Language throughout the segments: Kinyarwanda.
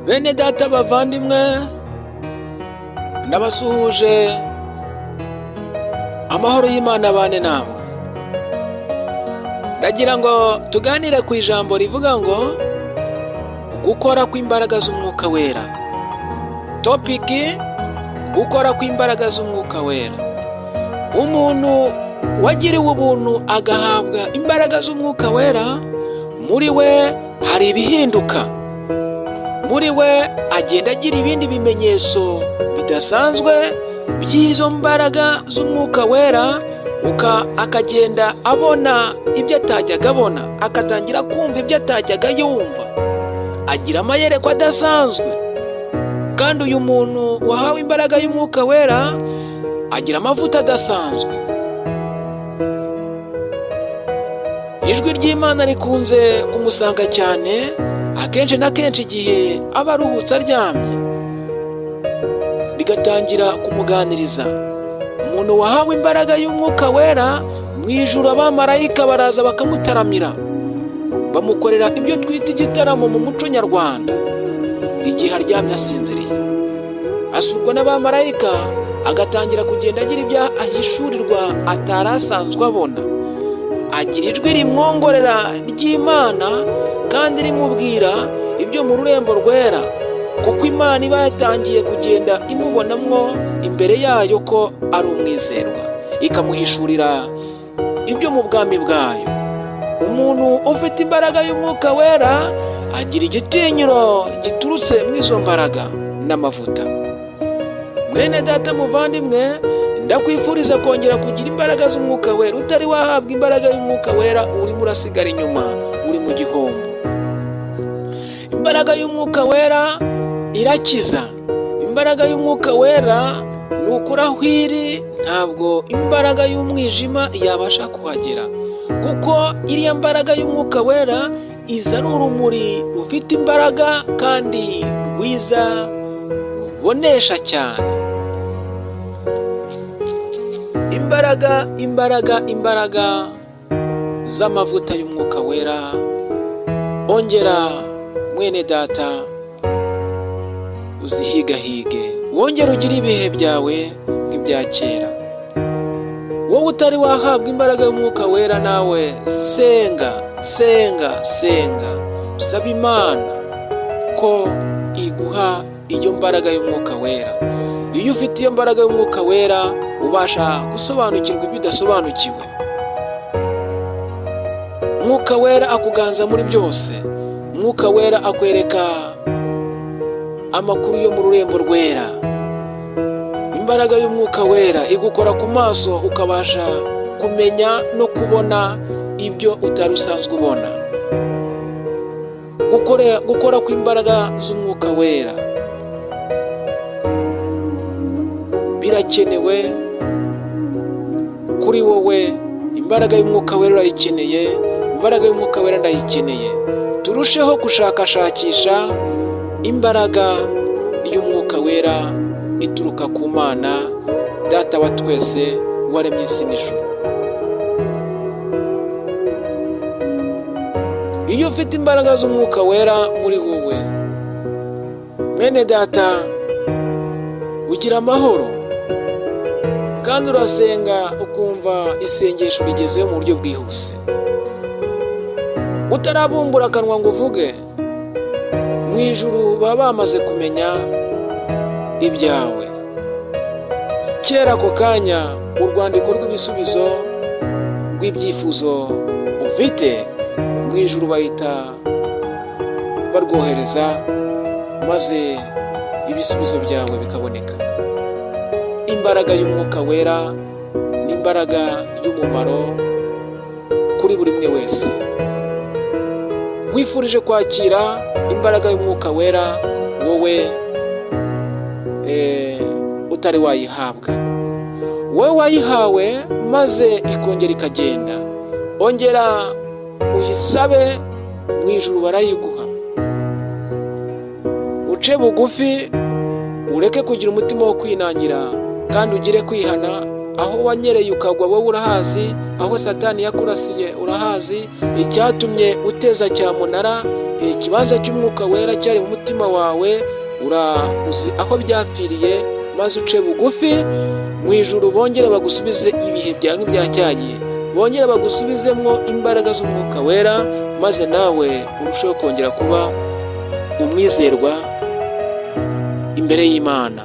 Bene data bavandimwe, ndabasuhuje. Amahoro y'Imana abane namwe. Ndagira ngo tuganire ku ijambo rivuga ngo gukora kw'imbaraga z'umwuka wera. Topiki: gukora kw'imbaraga z'umwuka wera. Umuntu wagiriwe ubuntu agahabwa imbaraga z'umwuka wera, muri we hari ibihinduka. Muri we agenda agira ibindi bimenyetso bidasanzwe by'izo mbaraga z'umwuka wera, akagenda abona ibyo atajyaga abona, akatangira kumva ibyo atajyaga yumva, agira amayerekwa adasanzwe. Kandi uyu muntu wahawe imbaraga y'umwuka wera agira amavuta adasanzwe. Ijwi ry'Imana rikunze kumusanga cyane, akenshi na kenshi igihe aba aruhutse aryamye, rigatangira kumuganiriza. Umuntu wahawe imbaraga y'umwuka wera, mu ijuru abamarayika baraza bakamutaramira, bamukorera ibyo twita igitaramo mu muco nyarwanda. Igihe aryamye asinziriye, asurwa n'abamarayika, agatangira kugenda agira ibyo ahishurirwa atari asanzwe abona. Agira ijwi rimwongorera ry'Imana kandi rimubwira ibyo mu rurembo rwera, kuko Imana iba yatangiye kugenda imubonamwo imbere yayo ko ari umwizerwa, ikamuhishurira ibyo mu bwami bwayo. Umuntu ufite imbaraga y'umwuka wera agira igitinyiro giturutse mu izo mbaraga n'amavuta. Mwene data muvandimwe, ndakwifuriza kongera kugira imbaraga z'umwuka wera. Utari wahabwa imbaraga y'umwuka wera, urimo urasigara inyuma, uri mu gihombo. Imbaraga y'umwuka wera irakiza. Imbaraga y'umwuka wera ni ukuri aho iri, ntabwo imbaraga y'umwijima yabasha kuhagera, kuko iriya mbaraga y'umwuka wera iza ari urumuri rufite imbaraga kandi rwiza rubonesha cyane. Imbaraga z'amavuta y'umwuka wera. Ongera mwene data uzihigahige, wongere ugire ibihe byawe nk'ibya kera. Wowe utari wahabwa imbaraga y'umwuka wera, nawe senga, usaba Imana ko iguha iyo mbaraga y'umwuka wera. Iyo ufite iyo mbaraga y'umwuka wera, ubasha gusobanukirwa ibyo udasobanukiwe. Umwuka wera akuganza muri byose. Umwuka wera akwereka amakuru yo mu rurembo rwera. Imbaraga y'umwuka wera igukora ku maso, ukabasha kumenya no kubona ibyo utari usanzwe ubona. Gukora kw'imbaraga z'umwuka wera birakenewe kuri wowe. Imbaraga y'umwuka wera urayikeneye, imbaraga y'umwuka wera ndayikeneye. Turusheho gushakashakisha imbaraga y'umwuka wera ituruka ku Mana Data wa twese, waremye isi n'ijuru. Iyo ufite imbaraga z'umwuka wera muri wowe, mwene data, ugira amahoro kandi urasenga ukumva isengesho rigezeho mu buryo bwihuse. Utarabumbura akanwa ngo uvuge, mu ijuru baba bamaze kumenya ibyawe. Kera ako kanya urwandiko rw'ibisubizo rw'ibyifuzo ufite, mu ijuru bahita barwohereza, maze ibisubizo byawe bikaboneka. Imbaraga y'umwuka wera ni imbaraga y'umumaro kuri buri umwe wese. Wifurije kwakira imbaraga y'umwuka wera, wowe utari wayihabwa. Wowe wayihawe maze ikongera ikagenda, ongera uyisabe, mu ijuru barayiguha. Uce bugufi, ureke kugira umutima wo kwinangira, kandi ugire kwihana aho wanyereye ukagwa wowe urahazi, aho Satani yakurasiye urahazi, icyatumye uteza cyamunara, ikibanza cy'umwuka wera cyari mu mutima wawe urazi aho byapfiriye, maze uce bugufi mu ijuru bongere bagusubize ibihe byawe nk'ibya cyagiye, bongere bagusubizemo imbaraga z'umwuka wera, maze nawe urusheho kongera kuba umwizerwa imbere y'Imana.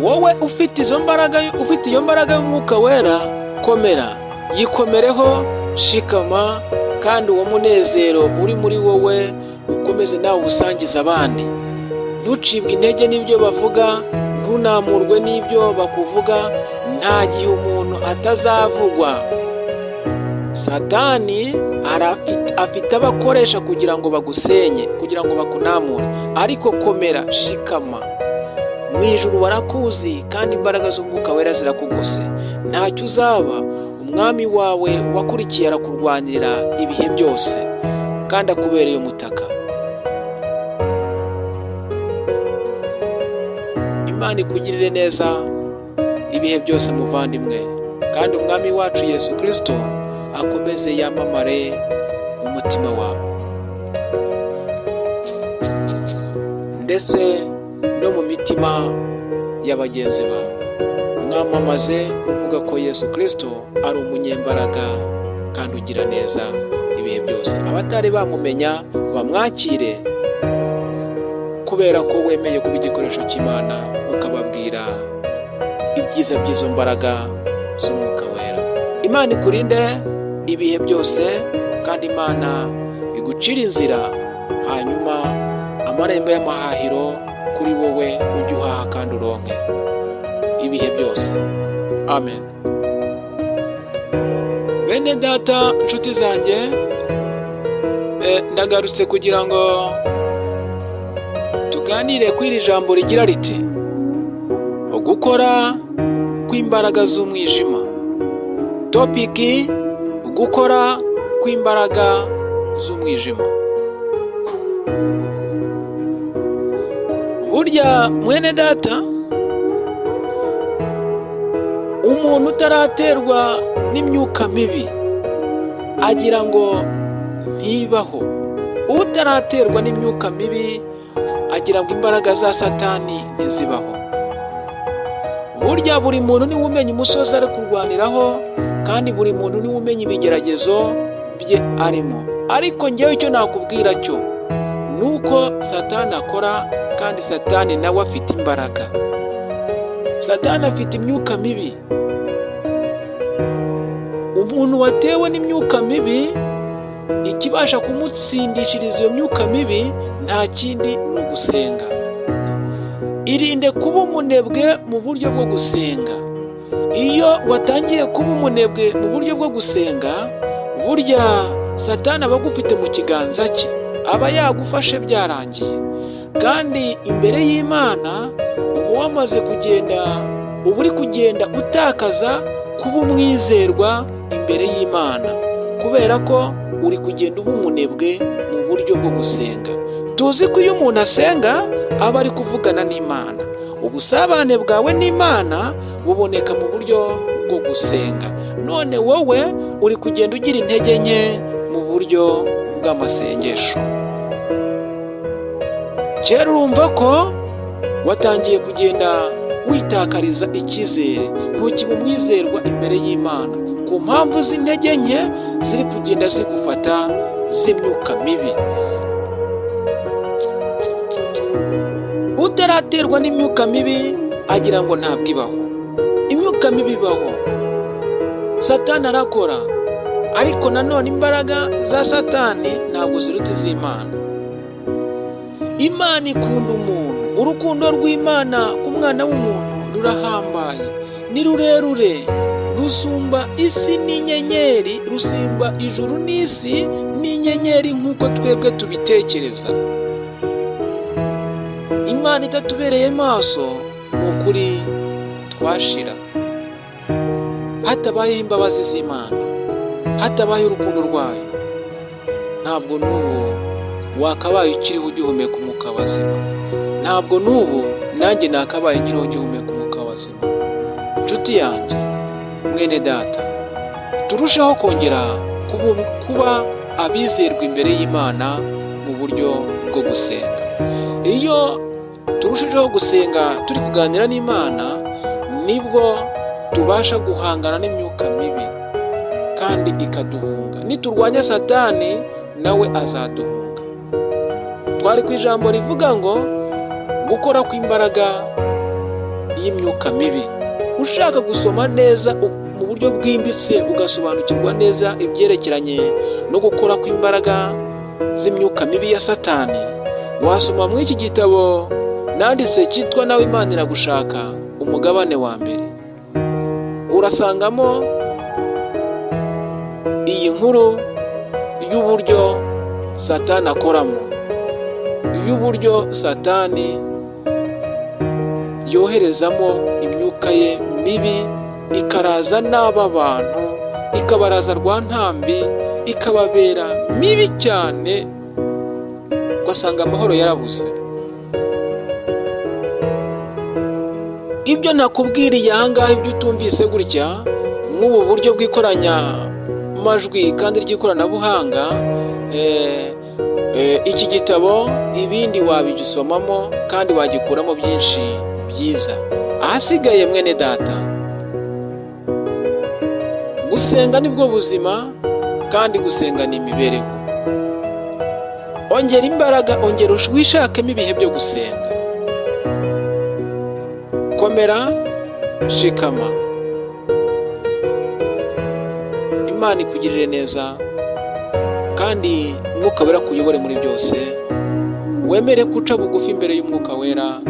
Wowe ufite iyo mbaraga y'umwuka wera, komera, yikomereho, shikama, kandi uwo munezero uri muri wowe ukomeze nawe usangiza abandi. Ntucibwe intege n'ibyo bavuga, ntunamurwe n'ibyo bakuvuga, nta gihe umuntu atazavugwa. Satani afite abakoresha kugira ngo bagusenye, kugira ngo bakunamure, ariko komera, shikama. Mu ijuru barakuzi kandi imbaraga z'umwuka wera zirakugose. Ntacyo uzaba, umwami wawe wakurikiye arakurwanirira ibihe byose kandi akubereye umutaka. Imana ikugirire neza ibihe byose muvandimwe, kandi umwami wacu Yesu Kristo akomeze yamamare mu mutima wawe ndetse no mu mitima ya bagenzi bawe. Mwamamaze uvuga ko Yesu Kristo ari umunyembaraga kandi ugira neza ibihe byose. Abatari bamumenya bamwakire, kubera ko wemeye kuba igikoresho cy'Imana, ukababwira ibyiza by'izo mbaraga z'umwuka wera. Imana ikurinde ibihe byose, kandi Imana igucira inzira, hanyuma amarembo y'amahahiro kuri wowe ujye uhaha kandi uronke ibihe byose. Amen. Bene data, nshuti zanjye, ndagarutse kugira ngo tuganire kuri iri jambo rigira riti gukora kw'imbaraga z'umwijima. Topiki: gukora kw'imbaraga z'umwijima. Burya mwene data, umuntu utaraterwa n'imyuka mibi agira ngo ntibaho. Utaraterwa n'imyuka mibi agira ngo imbaraga za Satani ntizibaho. Burya buri muntu niwe umenya umusozi ari kurwaniraho, kandi buri muntu niwe umenya ibigeragezo bye arimo. Ariko njyewe icyo nakubwira cyo nuko Satani akora, kandi Satani nawe afite imbaraga. Satani afite imyuka mibi. Umuntu watewe n'imyuka mibi, ikibasha kumutsindishiriza iyo myuka mibi nta kindi ni ugusenga. Irinde kuba umunebwe mu buryo bwo gusenga. Iyo watangiye kuba umunebwe mu buryo bwo gusenga, burya Satani aba agufite mu kiganza cye, aba yagufashe byarangiye. Kandi imbere y'Imana uba uri kugenda utakaza kuba umwizerwa imbere y'Imana, kubera ko uri kugenda uba umunebwe mu buryo bwo gusenga. Tuzi ko iyo umuntu asenga aba ari kuvugana n'Imana. Ubusabane bwawe n'Imana buboneka mu buryo bwo gusenga. None wowe uri kugenda ugira intege nke mu buryo bw'amasengesho. Kera urumva ko watangiye kugenda witakariza icyizere, ntukibe umwizerwa imbere y'Imana ku mpamvu z'intege nke ziri kugenda zigufata z'imyuka mibi. Utaraterwa n'imyuka mibi agira ngo ntabwo ibaho. Imyuka mibi ibaho. Satani arakora, ariko nanone imbaraga za Satani ntabwo ziruta iz'Imana. Imana ikunda umuntu. Urukundo rw'Imana ku mwana w'umuntu rurahambaye, ni rurerure, rusumba isi n'inyenyeri, rusimba ijuru n'isi n'inyenyeri nk'uko twebwe tubitekereza. Imana itatubereye maso, ni ukuri twashira. Hatabayeho imbabazi z'Imana, hatabayeho urukundo rwayo, ntabwo n'ubu wakabaye ukiriho ugihumeka umwuka wazima. Ntabwo n'ubu nanjye nakabaye nkiriho ugihumeka umwuka wazima. nshuti yanjye, mwene data, turushaho kongera kuba abizerwa imbere y'Imana mu buryo bwo gusenga. Iyo turushijeho gusenga turi kuganira n'Imana, nibwo tubasha guhangana n'imyuka mibi kandi ikaduhunga. Niturwanya Satani nawe azaduhunga. Twari ku ijambo rivuga ngo gukora kw'imbaraga y'imyuka mibi. Ushaka gusoma neza mu buryo bwimbitse ugasobanukirwa neza ibyerekeranye no gukora kw'imbaraga z'imyuka mibi ya Satani, wasoma muri iki gitabo nanditse cyitwa Nawe Imana iragushaka, umugabane wa mbere. Urasangamo iyi nkuru y'uburyo Satani akoramo, y'uburyo Satani yoherezamo imyuka ye mibi, ikaraza n'aba bantu, ikabaraza rwa ntambi, ikababera mibi cyane, ugasanga amahoro yarabuze. Ibyo nakubwiriye ahangaha, ibyo utumvise gutya nk'ubu buryo bw'ikoranyamajwi kandi ry'ikoranabuhanga, iki gitabo ibindi wabigisomamo kandi wagikuramo byinshi byiza. Ahasigaye mwene data, gusenga nibwo buzima kandi gusenga ni imibereho. Ongera imbaraga, ongera wishakemo ibihe byo gusenga. Komera, shikama. Imana ikugirire neza kandi Umwuka Wera akuyobore muri byose. Wemere guca bugufi imbere y'Umwuka Wera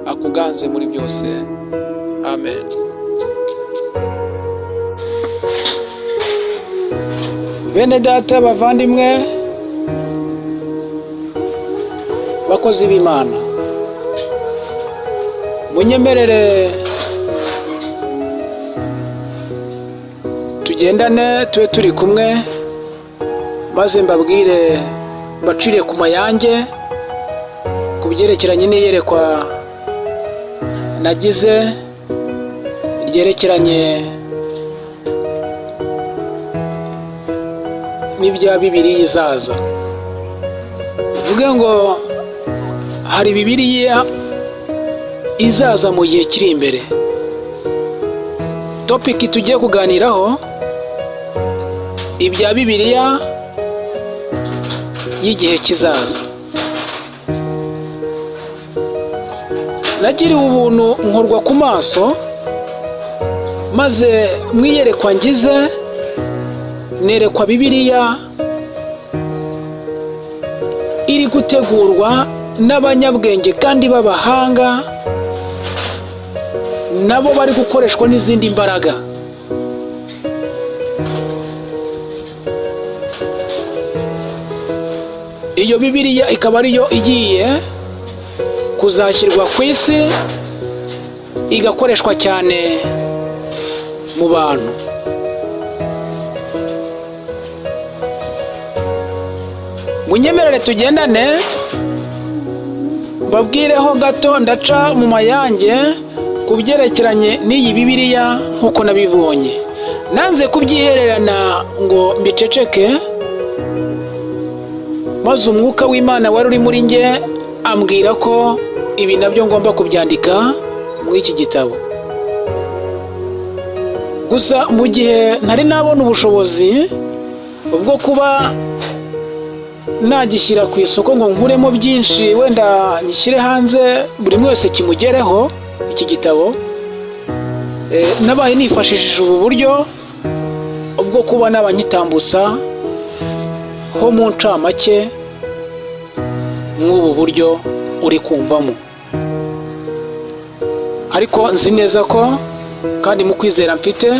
akuganze muri byose. Amen. Bene data, bavandimwe, bakozi b'Imana, munyemerere tugendane, tube turi kumwe, maze mbabwire, bacire ku mayange ku byerekeranye n'iyerekwa nagize ryerekeranye n'ibya Bibiliya izaza. Bivuge ngo hari Bibiliya izaza mu gihe kiri imbere. Topic tugiye kuganiraho ibya Bibiliya y'igihe kizaza. Nagiriwe ubuntu nkorwa ku maso, maze mwiyerekwa ngize nerekwa Bibiliya iri gutegurwa n'abanyabwenge kandi b'abahanga, nabo bari gukoreshwa n'izindi mbaraga. Iyo Bibiliya ikaba ariyo igiye kuzashyirwa ku isi, igakoreshwa cyane mu bantu. Munyemerere tugendane, mbabwireho gato, ndaca mu mayange ku byerekeranye n'iyi Bibiliya nk'uko nabibonye. Nanze kubyihererana ngo mbiceceke, maze Umwuka w'Imana wari uri muri nge ambwira ko ibi nabyo ngomba kubyandika muri iki gitabo. Gusa mu gihe ntari nabona ubushobozi bwo kuba nagishyira ku isoko ngo nkuremo byinshi, wenda nyishyire hanze buri wese kimugereho iki gitabo, nabaye nifashishije ubu buryo bwo kuba nabanyitambutsa ho mu ncamake nk'ubu buryo uri kumvamo. Ariko nzi neza ko kandi mu kwizera mfite,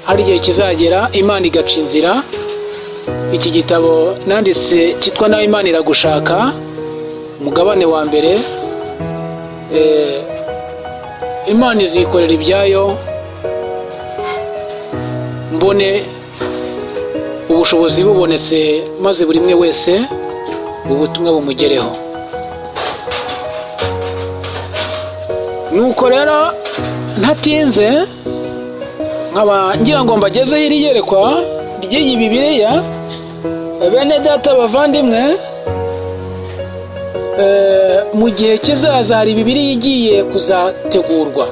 hari igihe kizagera Imana igaca inzira. Iki gitabo nanditse cyitwa Nawe Imana iragushaka, umugabane wa mbere, Imana izikorera ibyayo, mbone ubushobozi bubonetse, maze buri umwe wese ubutumwa bumugereho. Nuko rero ntatinze nkaba ngira ngo mbagezeho iri yerekwa ry'iyi Bibiliya. Bene data bavandimwe, mu gihe kizaza hari Bibiliya igiye kuzategurwa.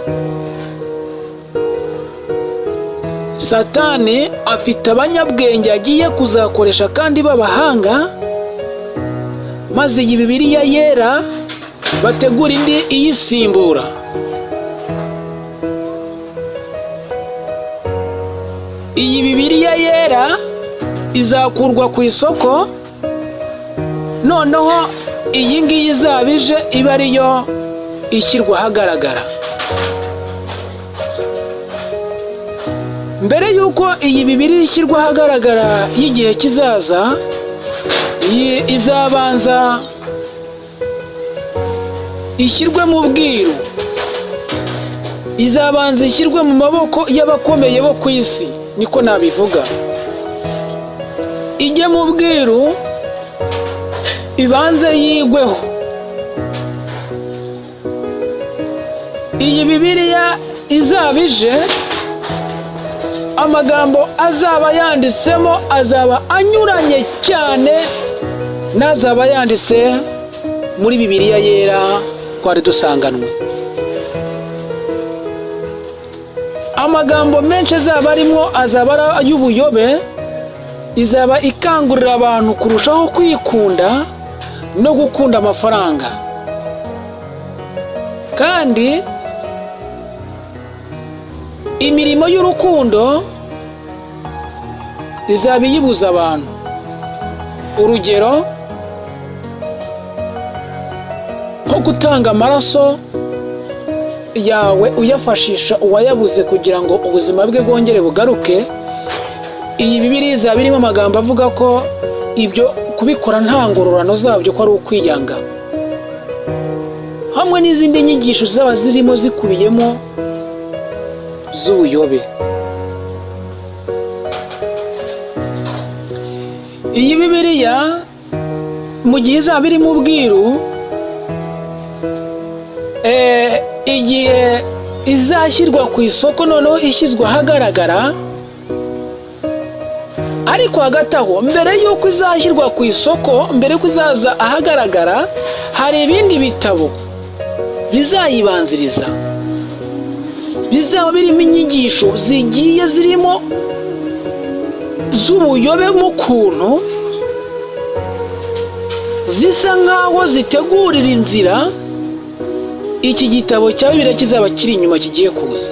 Satani afite abanyabwenge agiye kuzakoresha kandi b'abahanga, maze iyi Bibiliya yera bategura indi iyisimbura. Iyi Bibiliya yera izakurwa ku isoko, noneho iyi ngiyi izabije iba ariyo ishyirwa ahagaragara. Mbere y'uko iyi Bibiliya ishyirwa ahagaragara y'igihe kizaza, izabanza ishyirwe mu bwiru, izabanza ishyirwe mu maboko y'abakomeye bo ku isi, niko nabivuga. Ijye mu bwiru ibanze yigweho. Iyi Bibiliya izabije, amagambo azaba yanditsemo azaba anyuranye cyane n'azaba yanditse muri Bibiliya yera twari dusanganwe. Amagambo menshi azaba arimo azaba ari ay'ubuyobe, izaba ikangurira abantu kurushaho kwikunda no gukunda amafaranga, kandi imirimo y'urukundo izaba iyibuza abantu. Urugero nko gutanga amaraso yawe uyafashisha uwayabuze kugira ngo ubuzima bwe bwongere bugaruke. Iyi Bibiliya izaba irimo amagambo avuga ko ibyo kubikora nta ngororano zabyo ko ari ukwiyanga, hamwe n'izindi nyigisho zaba zirimo zikubiyemo z'ubuyobe. Iyi Bibiliya mu gihe izaba iri mu bwiru, igihe izashyirwa ku isoko, noneho ishyizwe ahagaragara, ariko hagati aho, mbere y'uko izashyirwa ku isoko, mbere y'uko izaza ahagaragara, hari ibindi bitabo bizayibanziriza, bizaba birimo inyigisho zigiye zirimo z'ubuyobe mu kuntu zisa nk'aho zitegurira inzira iki gitabo cya Bibiliya kizaba kiri inyuma kigiye kuza.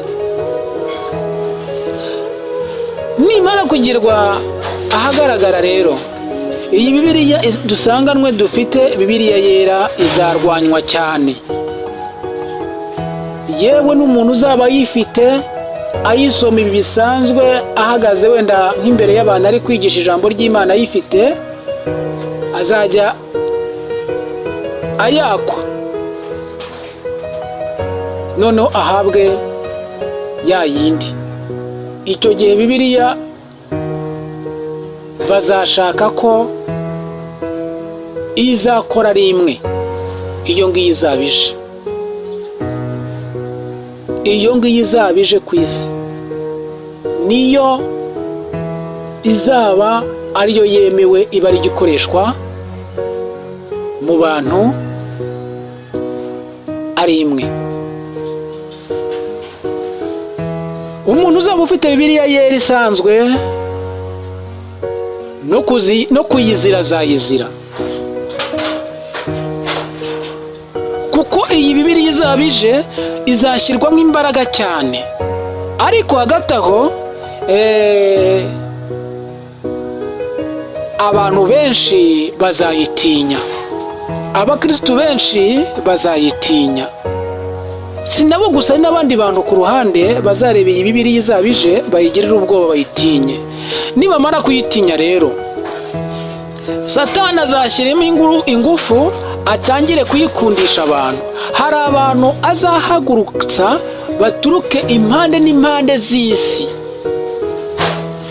Nimara kugirwa ahagaragara rero, iyi Bibiliya dusanganwe dufite, Bibiliya yera, izarwanywa cyane. Yewe n'umuntu uzaba yifite ayisoma ibi bisanzwe, ahagaze wenda nk'imbere y'abantu ari kwigisha ijambo ry'Imana ayifite, azajya ayakwa, noneho ahabwe ya yindi. Icyo gihe Bibiliya bazashaka ko izakora ari imwe, iyo ngiyo izabije, iyo ngiyo izabije ku isi niyo izaba ariyo yemewe, iba ari igikoreshwa mu bantu ari imwe. Umuntu uzaba ufite Bibiliya yera isanzwe no kuyizira azayizira, kuko iyi Bibiliya izabije izashyirwamo imbaraga cyane, ariko hagati aho abantu benshi bazayitinya, abakristu benshi bazayitinya. Si nabo gusa, hari n'abandi bantu ku ruhande bazareba iyi Bibiliya izabije bayigirira ubwoba, bayitinye. Nibamara kuyitinya rero, Satani azashyiramo ingufu atangire kuyikundisha abantu. Hari abantu azahagurutsa baturuke impande n'impande z'isi.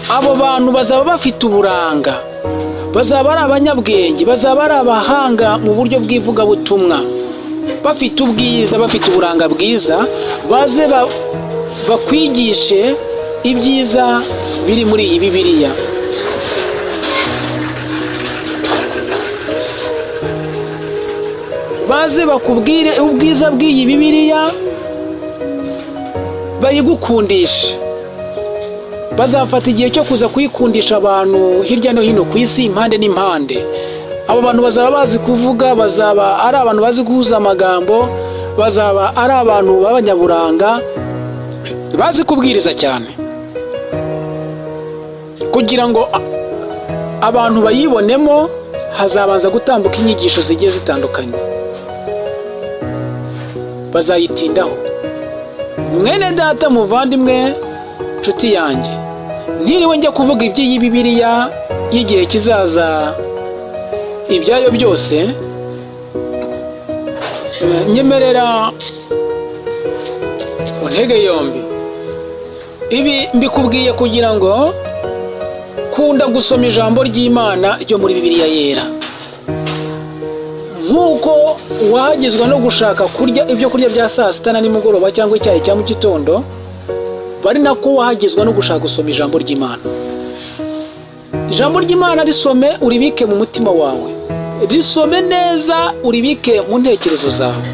Abo bantu bazaba bafite uburanga, bazaba ari abanyabwenge, bazaba ari abahanga mu buryo bw'ivugabutumwa, bafite ubwiza, bafite uburanga bwiza, baze bakwigishe ibyiza biri muri iyi Bibiliya. Baze bakubwire ubwiza bw'iyi Bibiliya, bayigukundishe. Bazafata igihe cyo kuza kuyikundisha abantu hirya no hino ku isi, impande n'impande. Abo bantu bazaba bazi kuvuga, bazaba ari abantu bazi guhuza amagambo, bazaba ari abantu b'abanyaburanga, bazi kubwiriza cyane, kugira ngo abantu bayibonemo. Hazabanza gutambuka inyigisho zigiye zitandukanye, bazayitindaho. Mwene data, muvandimwe, nshuti yanjye, ntiriwe njya kuvuga iby'iyi Bibiliya y'igihe kizaza ibyayo byose, nyemerera untege yombi. Ibi mbikubwiye kugira ngo kunda gusoma ijambo ry'Imana ryo muri Bibiliya yera. Nk'uko wahagizwa no gushaka kurya ibyo kurya bya saa sita na nimugoroba cyangwa icyayi cya mu gitondo, bari nako wahagizwa no gushaka gusoma ijambo ry'Imana. Ijambo ry'Imana risome, uribike mu mutima wawe, risome neza, uribike mu ntekerezo zawe.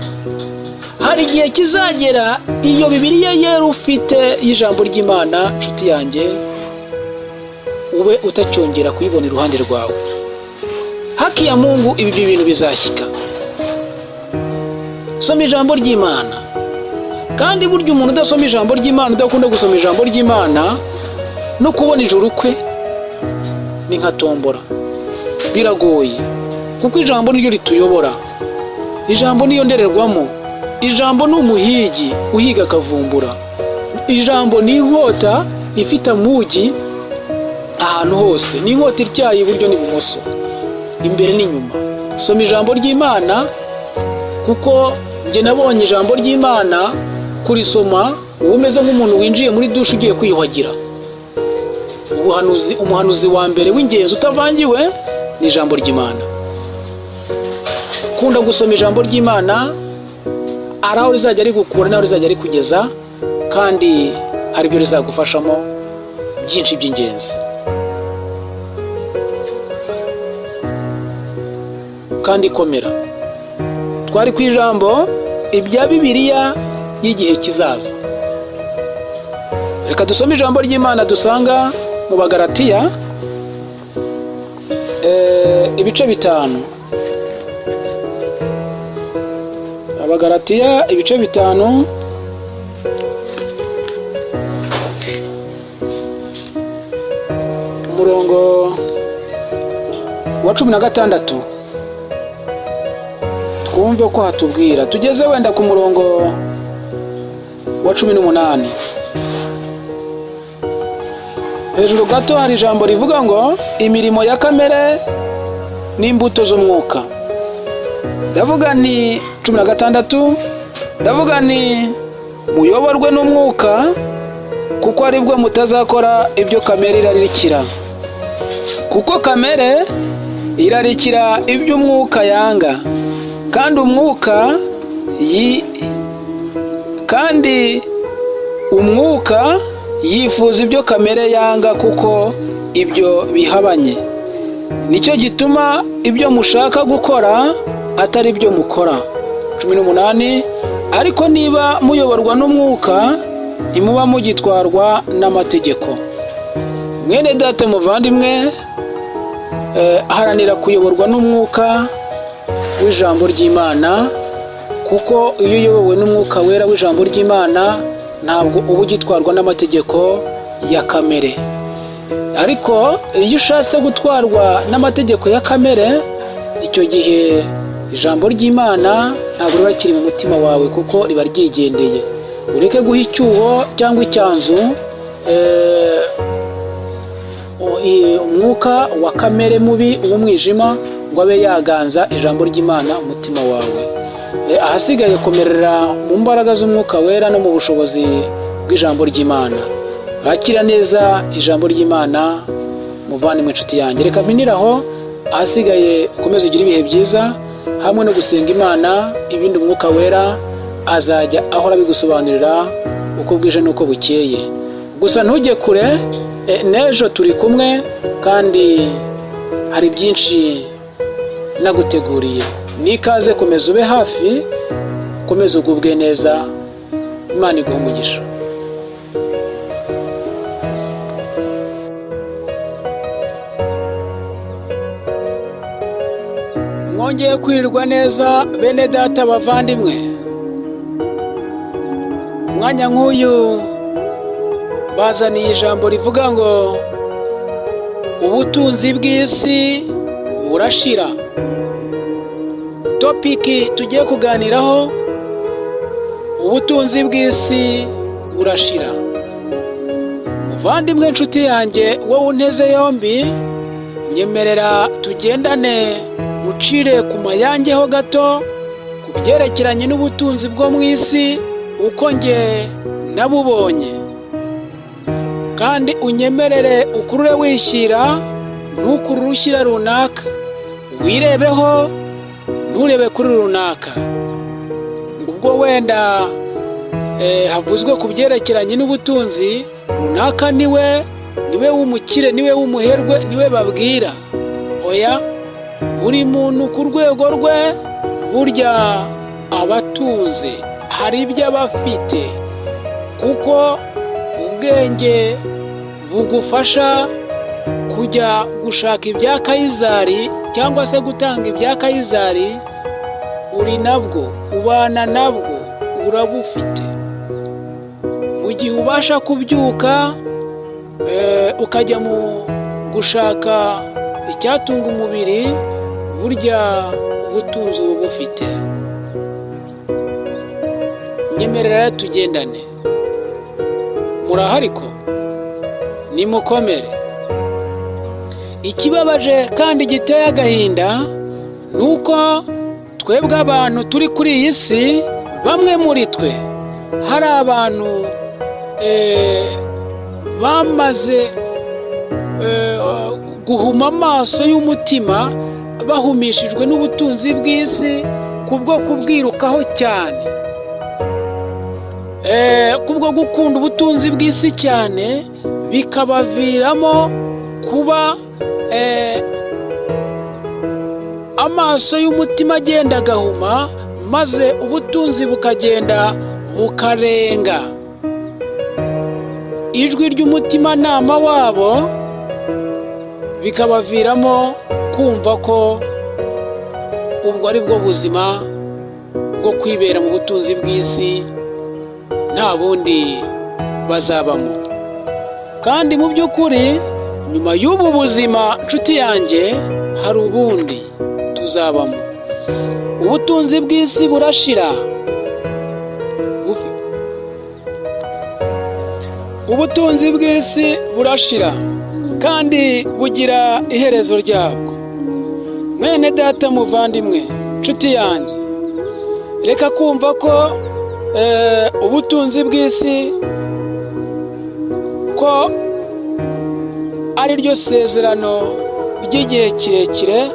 Hari igihe kizagera iyo Bibiliya yera ufite y'ijambo ry'Imana, nshuti yanjye, ube utacyongera kuyibona iruhande rwawe. Haki ya Mungu, ibi bintu bizashyika. Soma ijambo ry'Imana. Kandi burya umuntu udasoma ijambo ry'Imana, udakunda gusoma ijambo ry'Imana, no kubona ijuru kwe ni nka tombora, biragoye. Kuko ijambo niryo rituyobora, ijambo niyo ndererwamo, ijambo ni umuhigi uhiga akavumbura, ijambo ni inkota ifite amugi ahantu hose, ni inkota ityaye iburyo n'ibumoso, imbere n'inyuma. Soma ijambo ry'Imana, kuko njye nabonye ijambo ry'Imana kurisoma uba umeze nk'umuntu winjiye muri dushe ugiye kwiyuhagira. Umuhanuzi wa mbere w'ingenzi utavangiwe ni ijambo ry'Imana. Kunda gusoma ijambo ry'Imana, ari aho rizajya rigukura n'aho rizajya rikugeza, kandi hari ibyo rizagufashamo byinshi by'ingenzi. Kandi komera. Twari ku ijambo ibya Bibiliya y'igihe kizaza. Reka dusome ijambo ry'Imana dusanga mu Bagalatiya ibice 5. Abagalatiya ibice 5, umurongo wa 16. Twumve ko hatubwira. Tugeze wenda ku murongo wa 18. Hejuru gato hari ijambo rivuga ngo imirimo ya kamere n'imbuto z'umwuka. Ndavuga ni 16, ndavuga ni muyoborwe n'umwuka, kuko aribwo mutazakora ibyo kamere irarikira. Kuko kamere irarikira ibyo umwuka yanga, kandi umwuka yifuza ibyo kamere yanga, kuko ibyo bihabanye. Nicyo gituma ibyo mushaka gukora atari ibyo mukora. 18. Ariko niba muyoborwa n'umwuka, ntimuba mugitwarwa n'amategeko. Mwene data, muvandimwe, haranira kuyoborwa n'umwuka w'ijambo ry'Imana, kuko iyo uyobowe n'umwuka wera w'ijambo ry'Imana, ntabwo uba ugitwarwa n'amategeko ya kamere. Ariko iyo ushatse gutwarwa n'amategeko ya kamere, icyo gihe ijambo ry'Imana ntabwo riba rikiri mu mutima wawe, kuko riba ryigendeye. Ureke guha icyuho cyangwa icyanzu umwuka wa kamere mubi w'umwijima ngo abe yaganza ijambo ry'Imana umutima wawe. Ahasigaye komerera mu mbaraga z'umwuka wera no mu bushobozi bw'ijambo ry'Imana. Bakira neza ijambo ry'Imana, muvandimwe, inshuti yanjye. Reka mpiniraho, ahasigaye ukomeze ugire ibihe byiza hamwe no gusenga Imana. Ibindi umwuka wera azajya ahora bigusobanurira uko bwije n'uko bukeye. Gusa ntujye kure, n'ejo turi kumwe kandi hari byinshi naguteguriye. Nikaze, komeza ube hafi, komeza ugubwe neza, Imana iguhe umugisha. Mwongeye kwirirwa neza bene data bavandimwe. Umwanya nk'uyu bazaniye ijambo rivuga ngo ubutunzi bw'isi burashira. Topiki tugiye kuganiraho, ubutunzi bw'isi burashira. Muvandimwe nshuti yanjye wowe unteze yombi, nyemerera tugendane mucire ku mayangeho gato ku byerekeranye n'ubutunzi bwo mu isi uko nge nabubonye, kandi unyemerere ukurure wishyira, ntukurure ushyira runaka, wirebeho nturebe kuri runaka. Ubwo wenda havuzwe ku byerekeranye n'ubutunzi runaka, niwe w'umukire, niwe w'umuherwe, niwe babwira. Oya, buri muntu ku rwego rwe. Burya abatunze hari ibyo aba afite, kuko ubwenge bugufasha kujya gushaka ibya Kayizari cyangwa se gutanga ibya Kayizari. Uri nabwo, ubana nabwo, urabufite. Mu gihe ubasha kubyuka ukajya mu gushaka icyatunga umubiri, burya ubutunzi uba bufite. Nyemerera tugendane. Murahari ko? Nimukomere. Ikibabaje kandi giteye agahinda nuko twebwe abantu turi kuri iyi si, bamwe muri twe hari abantu bamaze guhuma amaso y'umutima, bahumishijwe n'ubutunzi bw'isi kubwo kubwirukaho cyane, kubwo gukunda ubutunzi bw'isi cyane, bikabaviramo kuba amaso y'umutima agenda agahuma, maze ubutunzi bukagenda bukarenga ijwi ry'umutimanama wabo, bikabaviramo kumva ko ubwo ari bwo buzima bwo kwibera mu butunzi bw'isi, nta bundi bazabamo. Kandi mu by'ukuri nyuma y'ubu buzima nshuti yanjye hari ubundi tuzabamo. Ubutunzi bw'isi burashira. Ubutunzi bw'isi burashira kandi bugira iherezo ryabwo. Mwene data muvandimwe nshuti yanjye, reka kumva ko ubutunzi bw'isi ko ari ryo sezerano ry'igihe kirekire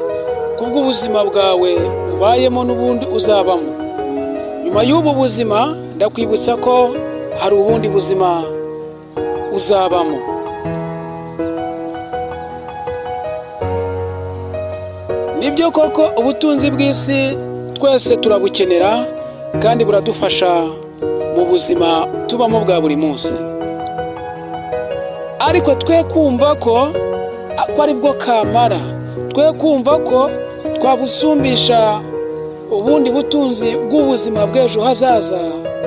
kubw'ubuzima bwawe ubayemo n'ubundi uzabamo. Nyuma y'ubu buzima ndakwibutsa ko hari ubundi buzima uzabamo. Nibyo koko ubutunzi bw'isi twese turabukenera kandi buradufasha mu buzima tubamo bwa buri munsi, ariko twe kumva ko ari bwo kamara, twe kumva ko twabusumbisha ubundi butunzi bw'ubuzima bw'ejo hazaza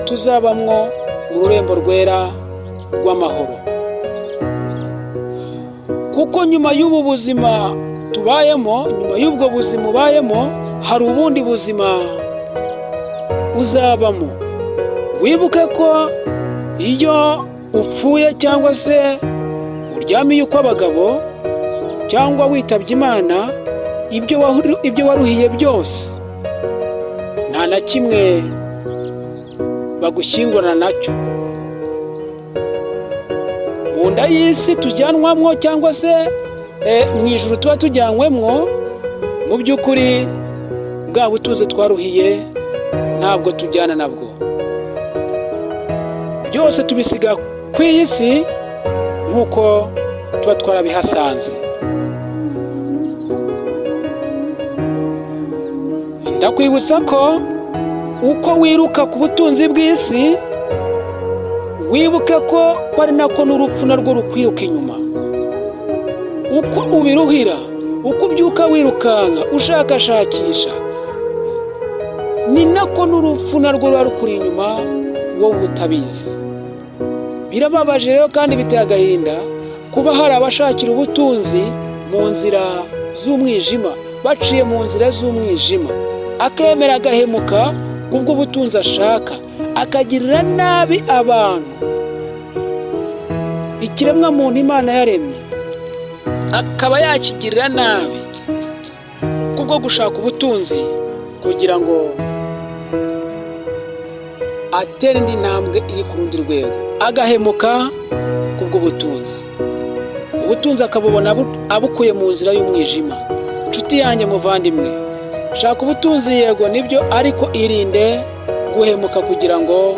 tuzabamwo mu rurembo rwera rw'amahoro. Kuko nyuma y'ubu buzima tubayemo, nyuma y'ubwo buzima ubayemo, hari ubundi buzima uzabamo. Wibuke ko iyo upfuye cyangwa se uryamiye ukw'abagabo cyangwa witabye Imana, ibyo waruhiye byose nta na kimwe bagushyingurana nacyo. Mu nda y'isi tujyanwamwo cyangwa se mu ijuru tuba tujyanwemwo, mu by'ukuri bwa butunzi twaruhiye ntabwo tujyana nabwo. byose tubisiga ku iyi si nk'uko tuba twarabihasanze. Ndakwibutsa ko uko wiruka ku butunzi bw'isi, wibuke ko ari nako n'urupfu narwo rukwiruka inyuma. Uko ubiruhira, uko ubyuka wirukanka ushakashakisha, ni nako n'urupfu narwo ruba rukuri inyuma wowe utabizi. Birababaje rero kandi biteye agahinda kuba hari abashakira ubutunzi mu nzira z'umwijima, baciye mu nzira z'umwijima, akemera agahemuka kubwo ubutunzi ashaka, akagirira nabi abantu, ikiremwa muntu Imana yaremye, akaba yakigirira nabi kubwo gushaka ubutunzi kugira ngo atere indi ntambwe iri ku rundi rwego, agahemuka kubwo ubutunzi. Ubutunzi akabubona abukuye mu nzira y'umwijima. Nshuti yanjye muvandimwe, shaka ubutunzi yego nibyo, ariko irinde guhemuka kugira ngo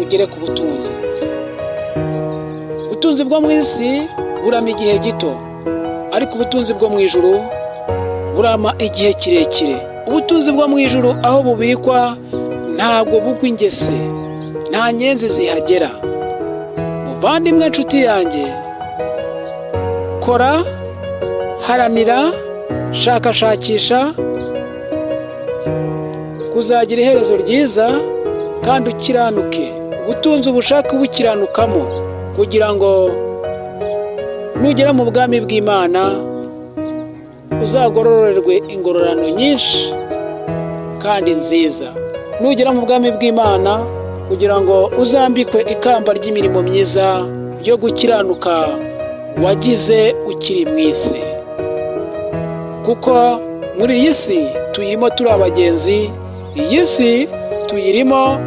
ugere ku butunzi. Ubutunzi bwo mu isi burama igihe gito, ariko ubutunzi bwo mu ijuru burama igihe kirekire. Ubutunzi bwo mu ijuru aho bubikwa ntabwo bugwa ingese, nta nyenzi zihagera. Muvandimwe, nshuti yanjye, kora, haranira, shakashakisha kuzagira iherezo ryiza kandi ukiranuke. Ubutunzi ubushake ubukiranukamo kugira ngo nugera mu bwami bw'Imana uzagororerwe ingororano nyinshi kandi nziza. Nugera mu bwami bw'Imana kugira ngo uzambikwe ikamba ry'imirimo myiza yo gukiranuka wagize ukiri mu isi. Kuko muri iyi si tuyirimo turi abagenzi, iyi si tuyirimo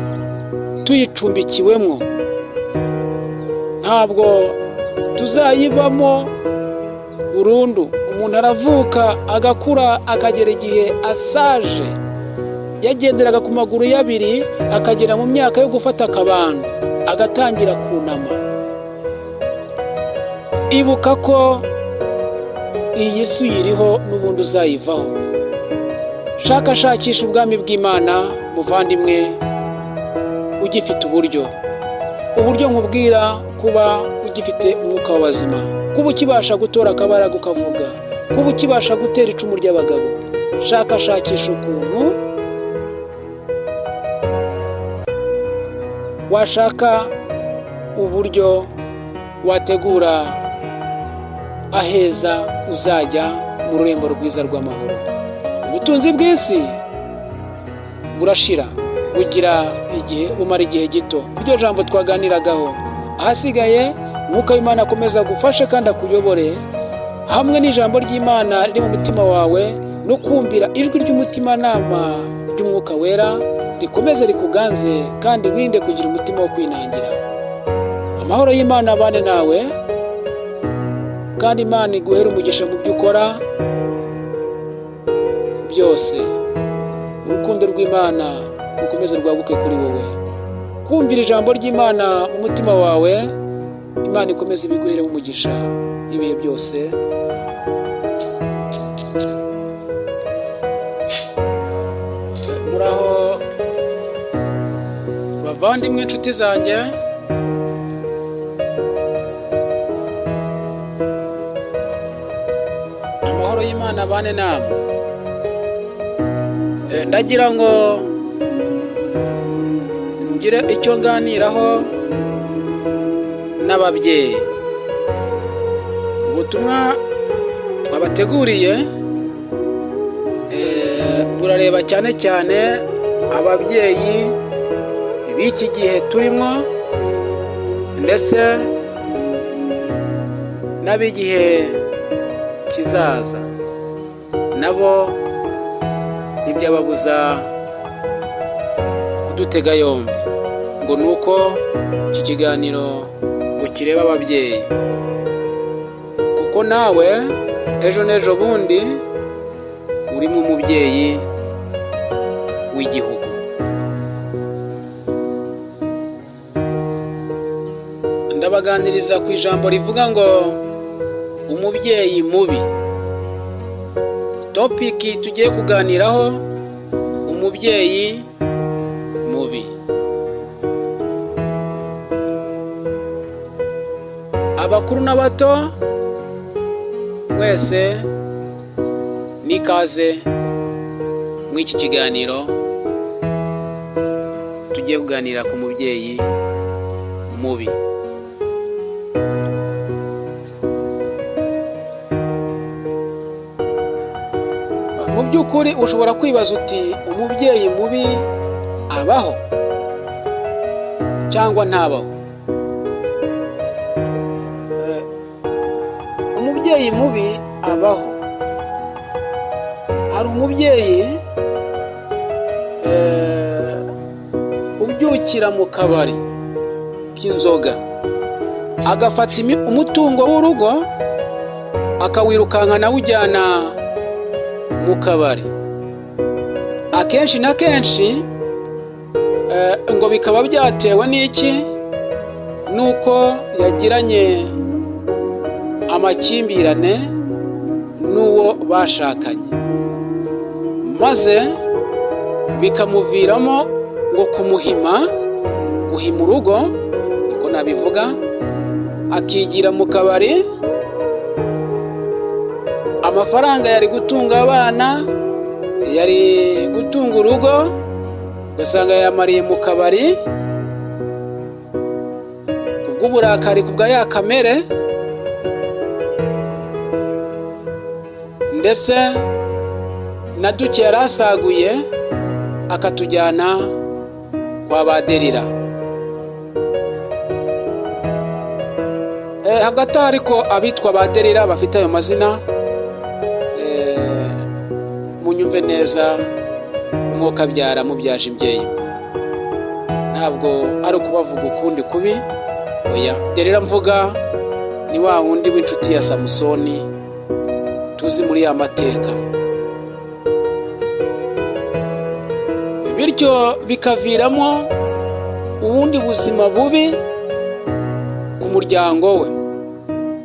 tuyicumbikiwemo, ntabwo tuzayibamo burundu. Umuntu aravuka agakura akagera igihe asaje, yagenderaga ku maguru y'abiri, akagera mu myaka yo gufata akabando, agatangira kunama. Ibuka ko iyi si uyiriho n'ubundi uzayivaho. Shakashakisha ubwami bw'Imana muvandimwe, ugifite uburyo nkubwira, kuba ugifite umwuka w'abazima, kuba ukibasha gutora akabaraga ukavuga, kuba ukibasha gutera icumu ry'abagabo. Shakashakisha ukuntu washaka uburyo wategura aheza uzajya mu rurembo rwiza rw'amahoro. Ubutunzi bw'isi burashira, bumara igihe gito. Iryo jambo twaganiragaho. Ahasigaye Mwuka w'Imana akomeza gufashe kandi akuyobore, hamwe n'ijambo ry'Imana riri mu mutima wawe, no kumvira ijwi ry'umutimanama ry'Umwuka Wera rikomeze rikuganze, kandi wirinde kugira umutima wo kwinangira. Amahoro y'Imana abane nawe, kandi Imana iguhere umugisha mu byo ukora byose. Urukundo rw'Imana rukomeze rwaguke kuri wowe. Kumvira ijambo ry'Imana mu mutima wawe, Imana ikomeze ibiguhere umugisha ibihe byose. Muraho bavandimwe, inshuti zanjye, amahoro y'Imana abane namwe. Ndagira ngo ngire icyo nganiraho n'ababyeyi. Ubutumwa twabateguriye burareba cyane cyane ababyeyi b'iki gihe turimo, ndetse n'ab'igihe kizaza. Nabo ntibyababuza kudutega yombi, ngo ni uko iki kiganiro ngo kireba ababyeyi, kuko nawe ejo n'ejo bundi urimo umubyeyi w'igihugu. ndabaganiriza ku ijambo rivuga ngo umubyeyi mubi. Topiki tugiye kuganiraho, umubyeyi mubi. Abakuru n'abato mwese nikaze mw'iki kiganiro. Tugiye kuganira ku mubyeyi mubi. Mu by'ukuri ushobora kwibaza uti umubyeyi mubi abaho cyangwa ntabaho? Umubyeyi mubi abaho. Hari umubyeyi ubyukira mu kabari k'inzoga, agafata umutungo w'urugo akawirukankana awujyana mu kabari. Akenshi na kenshi ngo bikaba byatewe n'iki? Nuko yagiranye amakimbirane n'uwo bashakanye, maze bikamuviramo ngo guhima urugo, niko nabivuga, akigira mu kabari. Amafaranga yari gutunga abana, yari gutunga urugo, ugasanga yamariye mu kabari kubw'uburakari kubwa ya kamere, ndetse na duke yari asaguye akatujyana kwa baderira. Hagati ariko abitwa baderira bafite ayo mazina, munyumve neza, umwuka byara mubyaje imbyeyi, ntabwo ari ukubavuga ukundi kubi, oya. Derira mvuga ni wa wundi w'inshuti ya Samusoni tuzi muri ya mateka. Bityo bikaviramo ubundi buzima bubi ku muryango we.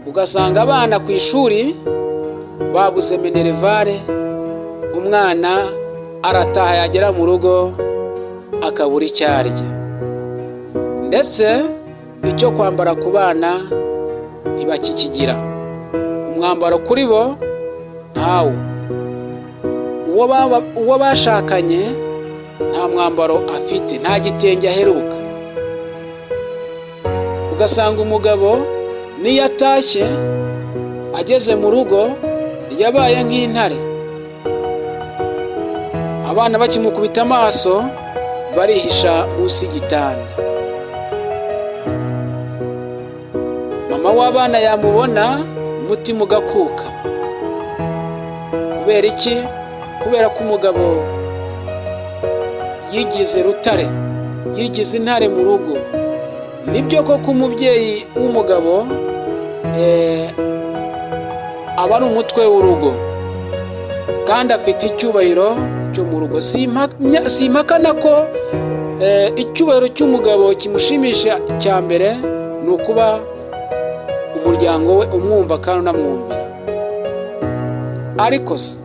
Ugasanga abana ku ishuri babuze minerivare, umwana arataha yagera mu rugo akabura icyo arya, ndetse icyo kwambara ku bana ntibakikigira. Umwambaro kuri bo ntawo. Uwo bashakanye nta mwambaro afite, nta gitenge aheruka. Ugasanga umugabo niyo atashye ageze mu rugo yabaye nk'intare, abana bakimukubita amaso barihisha munsi y'igitanda. Mama w'abana yamubona umutima ugakuka. Kubera iki? Kubera ko umugabo yigize rutare, yigize intare mu rugo. Nibyo koko umubyeyi w'umugabo aba ari umutwe w'urugo kandi afite icyubahiro cyo mu rugo. Simpakana ko icyubahiro cy'umugabo kimushimisha icya mbere ni ukuba umuryango we umwumva kandi unamwumvira. Ariko se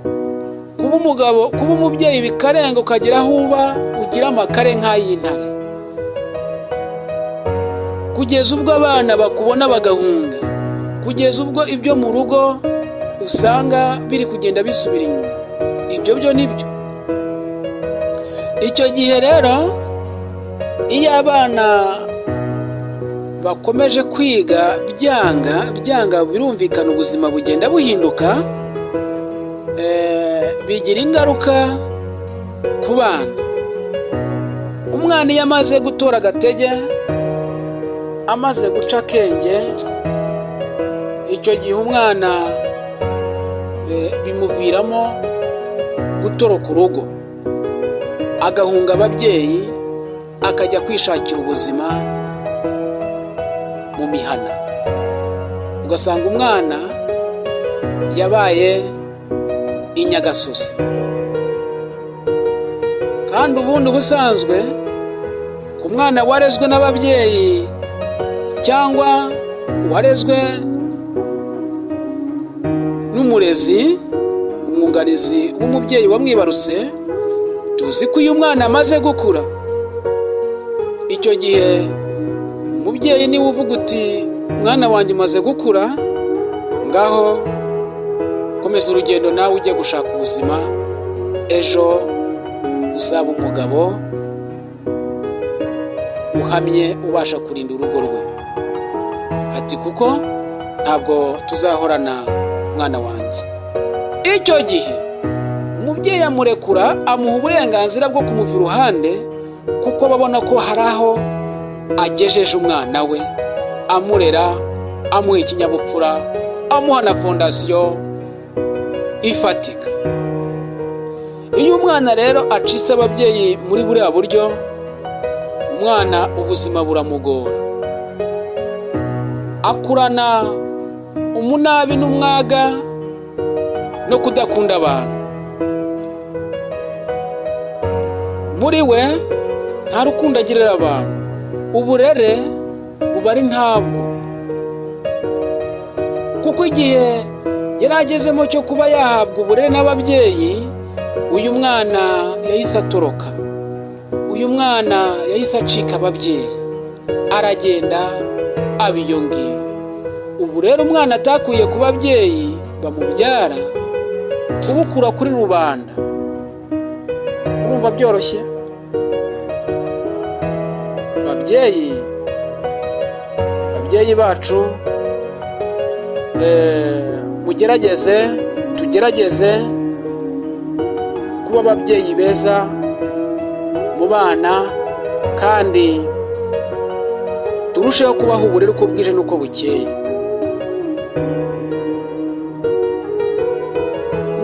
kuba umubyeyi bikarenga ukagera aho uba ugira amakare nk'ay'intare, kugeza ubwo abana bakubona bagahunga, kugeza ubwo ibyo mu rugo usanga biri kugenda bisubira inyuma. Ibyo byo nibyo. Icyo gihe rero iyo abana bakomeje kwiga byanga birumvikana ubuzima bugenda buhinduka, bigira ingaruka ku bana. Umwana iyo amaze gutora agatege, amaze guca akenge, icyo gihe umwana bimuviramo gutoroka urugo, agahunga ababyeyi, akajya kwishakira ubuzima mu mihana. Ugasanga umwana yabaye inyagasozi. Kandi ubundi ubusanzwe ku mwana warezwe n'ababyeyi cyangwa warezwe n'umurezi, umwunganizi w'umubyeyi wamwibarutse, tuzi ko uyu mwana amaze gukura. Icyo gihe umubyeyi niwe uvuga uti mwana wanjye umaze gukura, ngaho komeza urugendo nawe ujye gushaka ubuzima, ejo uzaba umugabo uhamye ubasha kurinda urugo rwe. Ati kuko ntabwo tuzahorana mwana wanjye. Icyo gihe umubyeyi amurekura, amuha uburenganzira bwo kumuva iruhande, kuko babona ko hari aho agejeje umwana we, amurera, amuha ikinyabupfura, amuha na fondasiyo ifatika. Iyo umwana rero acitse ababyeyi muri buriya buryo, umwana ubuzima buramugora, akurana umunabi n'umwaga no kudakunda abantu. Muri we nta rukundo agirira abantu, uburere buba ari ntabwo, kuko igihe yari agezemo cyo kuba yahabwa uburere n'ababyeyi, uyu mwana yahise atoroka, uyu mwana yahise acika ababyeyi, aragenda aba iyo ngiyo. Ubu rero umwana atakuye ku babyeyi bamubyara, ubukura kuri rubanda. Urumva byoroshye? Babyeyi bacu, tugerageze kuba ababyeyi beza mu bana, kandi turusheho kubaha uburere uko bwije n'uko bukeye.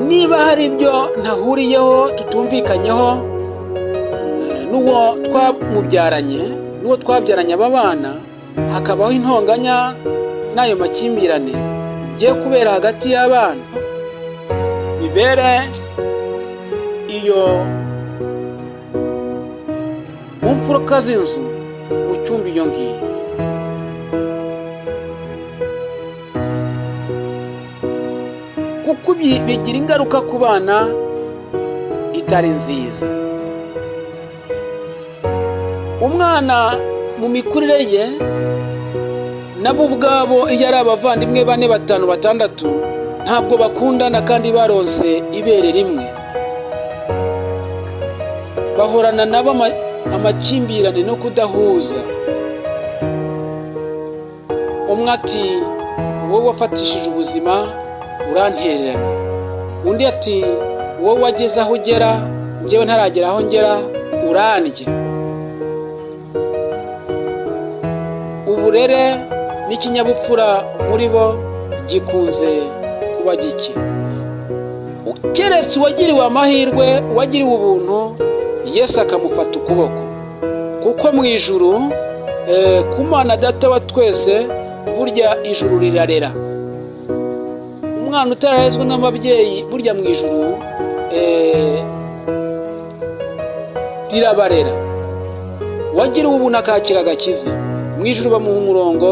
Niba hari ibyo ntahuriyeho, tutumvikanyeho n'uwo twabyaranye aba bana, hakabaho intonganya n'ayo makimbirane bigiye kubera hagati y'abana, bibere iyo mu mfuruka z'inzu, mu cyumba iyo ngiyo. Kuko bigira ingaruka ku bana itari nziza. Umwana mu mikurire ye, nabo ubwabo iyo ari abavandimwe 4, 5, 6, ntabwo bakundana kandi baronse ibere rimwe, bahorana nabo amakimbirane no kudahuza. Umwe ati wowe wafatishije ubuzima urantererana, undi ati wowe wageze aho ugera, njyewe ntaragera aho ngera, urandya. Uburere n'ikinyabupfura muri bo gikunze kuba gike. Keretse uwagiriwe amahirwe, uwagiriwe ubuntu, Yesu akamufata ukuboko, kuko mu ijuru ku Mana Data wa twese, burya ijuru rirarera. Umwana utararezwe n'ababyeyi, burya mu ijuru rirabarera. Uwagiriwe ubuntu akakira agakiza, mu ijuru bamuha umurongo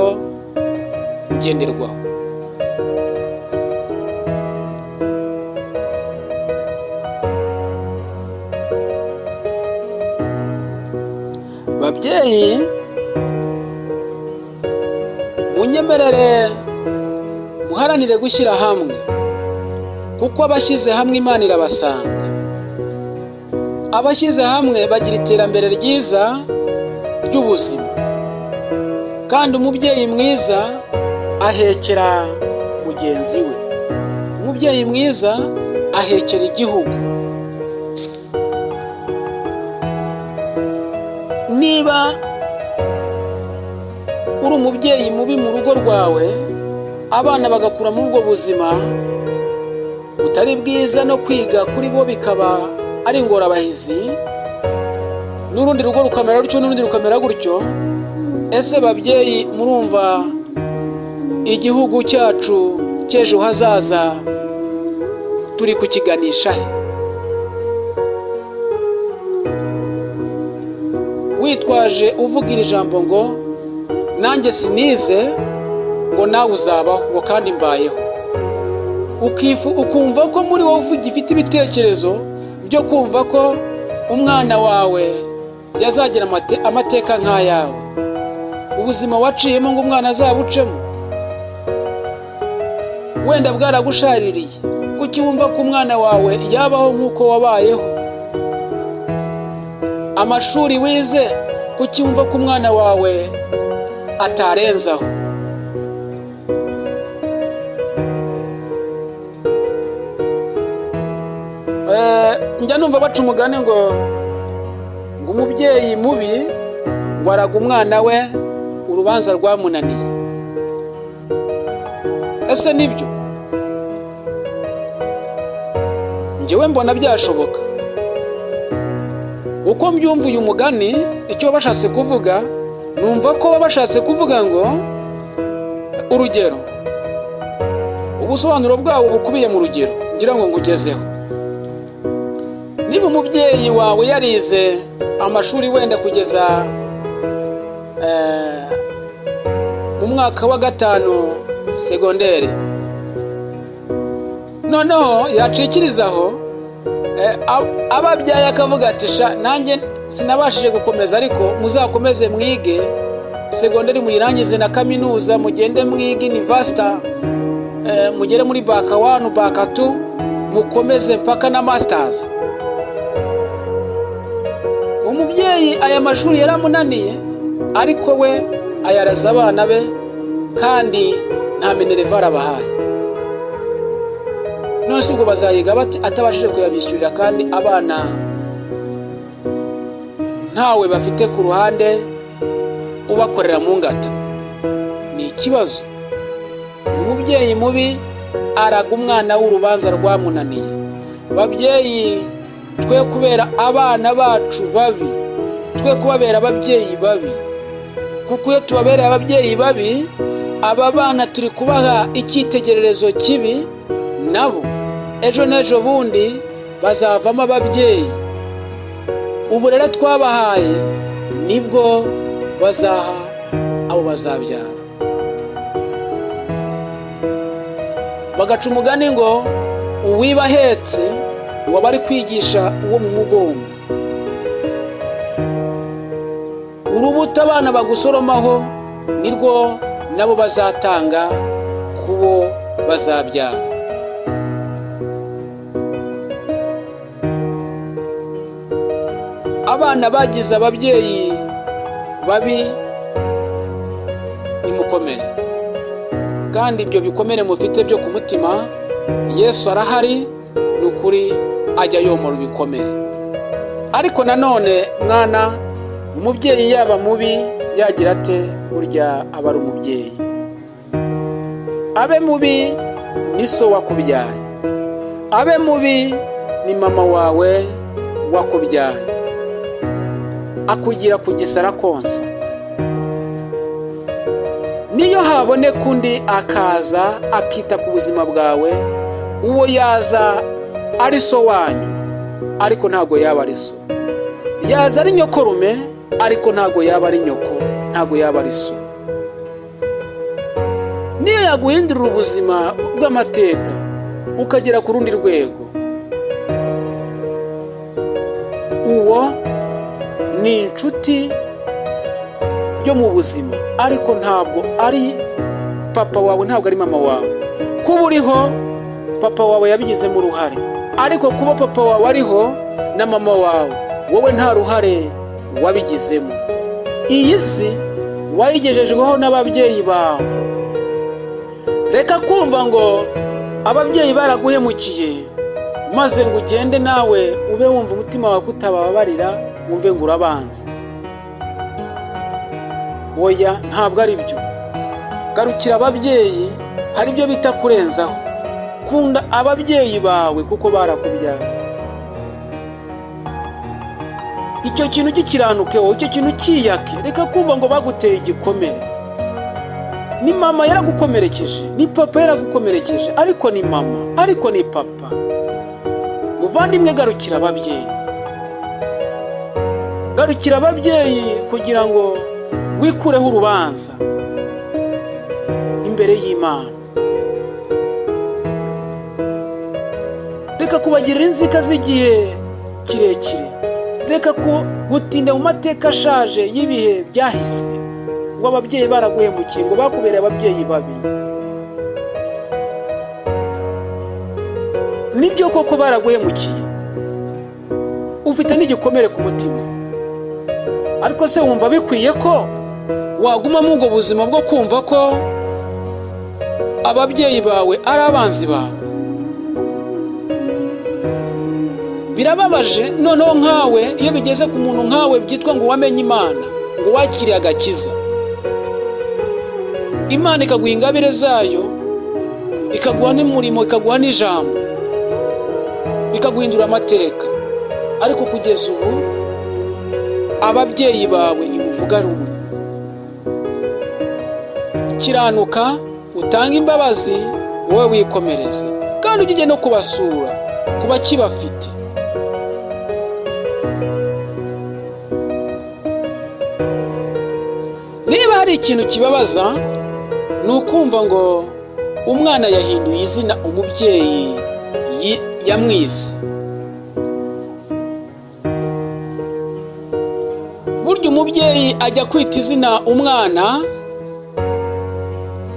ugenderwaho. Babyeyi, munyemerere muharanire gushyira hamwe, kuko abashyize hamwe Imana irabasanga. Abashyize hamwe bagira iterambere ryiza ry'ubuzima, kandi umubyeyi mwiza ahekera mugenzi we, umubyeyi mwiza ahekera igihugu. Niba uri umubyeyi mubi mu rugo rwawe, abana bagakura muri ubwo buzima butari bwiza, no kwiga kuri bo bikaba ari ingorabahizi, n'urundi rugo rukamera rutyo, n'urundi rukamera gutyo. Ese babyeyi, murumva igihugu cyacu cy'ejo hazaza turi kukiganisha he? Witwaje uvugira ijambo ngo nanjye sinize ngo nawe uzabaho, ngo kandi mbayeho. Ukumva ko muri wowe ugifite ibitekerezo byo kumva ko umwana wawe yazagira amateka nk'ayawe, ubuzima waciyemo ngo umwana azabucemo. Wenda bwaragushaririye, kuki wumva ko umwana wawe yabaho nk'uko wabayeho? Amashuri wize, kuki wumva ko umwana wawe atarenzaho? Njya numva baca umugani ngo umubyeyi mubi ngo araga umwana we urubanza rwamunaniye. Ese nibyo? Njyewe mbona byashoboka. Uko mbyumva uyu mugani, icyo bashatse kuvuga, numva ko bashatse kuvuga ngo urugero, ubusobanuro bwawo bukubiye mu rugero ngira ngo ngugezeho. Niba umubyeyi wawe yarize amashuri wenda kugeza mu mwaka wa 5 segonderi, noneho yacikirizaho ababyaye akavuga ati sha nanjye sinabashije gukomeza, ariko muzakomeze mwige segonderi muyirangize na kaminuza, mugende mwige university, mugere muri baka 1 baka 2, mukomeze mpaka na masters. Umubyeyi aya mashuri yaramunaniye, ariko we ayaraza abana be kandi nta minerva abahaye. None se ubwo bazayiga bati atabashije kuyabishyurira kandi abana ntawe bafite ku ruhande ubakorera mu ngata? Ni ikibazo. Umubyeyi mubi araga umwana w'urubanza rwamunaniye. Babyeyi, twe kubera abana bacu babi, twe kubabera ababyeyi babi, kuko iyo tubabereye ababyeyi babi, aba bana turi kubaha icyitegererezo kibi, nabo ejo n'ejo bundi bazavamo ababyeyi. Ubu rero twabahaye nibwo bazaha abo bazabyara. Bagaca umugani ngo uwibahetse ngo bari kwigisha uwo mu mugongo. Urubuto abana bagusoromaho nirwo nabo bazatanga kubo bazabyara. Abana bagize ababyeyi babi nimukomere, kandi ibyo bikomere mufite byo ku mutima Yesu arahari, nukuri ajya yomora ibikomere. Ariko nanone mwana, umubyeyi yaba mubi yagira ate, burya aba ari umubyeyi. Abe mubi ni so wakubyaye, abe mubi ni mama wawe wakubyaye, akugira ku gisara konsa. Niyo haboneka undi akaza akita ku buzima bwawe, uwo yaza ari so wanyu, ariko ntago yaba ari so. Yaza ari nyokorume, ariko ntago yaba ari nyoko, ntago yaba ari so. Niyo yaguhindurira ubuzima bw'amateka ukagera ku rundi rwego, uwo ni inshuti yo mu buzima, ariko ntabwo ari papa wawe, ntabwo ari mama wawe. Kuba uriho papa wawe yabigizemo uruhare, ariko kuba papa wawe ariho na mama wawe, wowe nta ruhare wabigizemo. Iyi si wayigejejweho n'ababyeyi bawe. Reka kumva ngo ababyeyi baraguhemukiye maze ngo ugende nawe ube wumva umutima wawe utababarira, wumve ngo urabanza. Oya, ntabwo ari byo. Garukira ababyeyi, hari ibyo bita kurenzaho. Kunda ababyeyi bawe kuko barakubyaye. Icyo kintu gikiranukeho, icyo kintu kiyake. Reka kumva ngo baguteye igikomere. Ni mama yaragukomerekeje, ni papa yaragukomerekeje, ariko ni mama, ariko ni papa. Muvandimwe, garukira ababyeyi. Garukira ababyeyi kugira ngo wikureho urubanza. imbere y'Imana. Reka kubagirira inzika z'igihe kirekire, reka gutinda mu mateka ashaje y'ibihe byahise, ngo ababyeyi baraguhemukiye, ngo bakubereye ababyeyi babi. Nibyo koko baraguhemukiye, ufite n'igikomere ku mutima, ariko se wumva bikwiye ko waguma mu ubwo buzima bwo kumva ko ababyeyi bawe ari abanzi bawe? Birababaje noneho nkawe, iyo bigeze ku muntu nkawe byitwa ngo wamenye Imana, ngo wakiriye agakiza, Imana ikaguha ingabire zayo, ikaguha n'umurimo, ikaguha n'ijambo, bikaguhindura amateka, ariko kugeza ubu ababyeyi bawe ntimuvuga rumwe. Kiranuka utanga imbabazi, wowe wikomereze, kandi ujye no kubasura kuba kibafite. Niba hari ikintu kibabaza, ni ukumva ngo umwana yahinduye izina umubyeyi yamwise. Burya umubyeyi ajya kwita izina umwana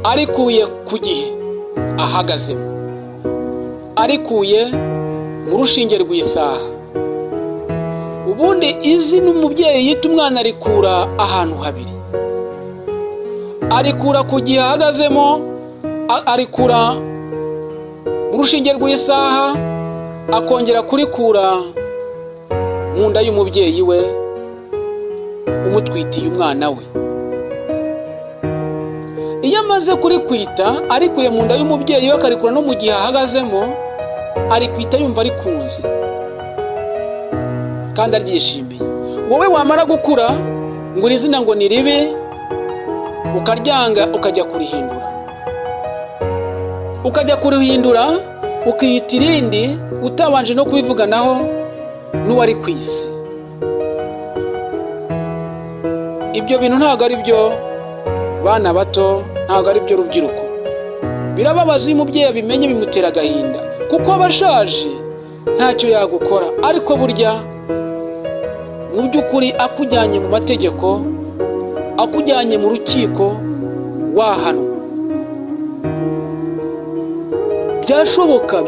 arikuye ku gihe ahagazemo, arikuye mu rushinge rw'isaha. Ubundi izina umubyeyi yita umwana arikura ahantu habiri: arikura ku gihe ahagazemo, arikura mu rushinge rw'isaha, akongera kurikura mu nda y'umubyeyi we umutwitiye umwana we. Iyo amaze kurikwita arikuye mu nda y'umubyeyi we akarikura no mu gihe ahagazemo, arikwita yumva arikunze kandi aryishimiye. Wowe wamara gukura ngo iri zina ngo ni ribi, ukaryanga ukajya kurihindura, ukiyita irindi utabanje no kubivuganaho n'uwari ku isi. Ibyo bintu ntabwo ari byo bana bato, ntabwo ari byo rubyiruko. Birababaza iyo umubyeyi abimenye, bimutera agahinda, kuko aba ashaje ntacyo yagukora. Ariko burya mu by'ukuri akujyanye mu mategeko, akujyanye mu rukiko, wahanwa.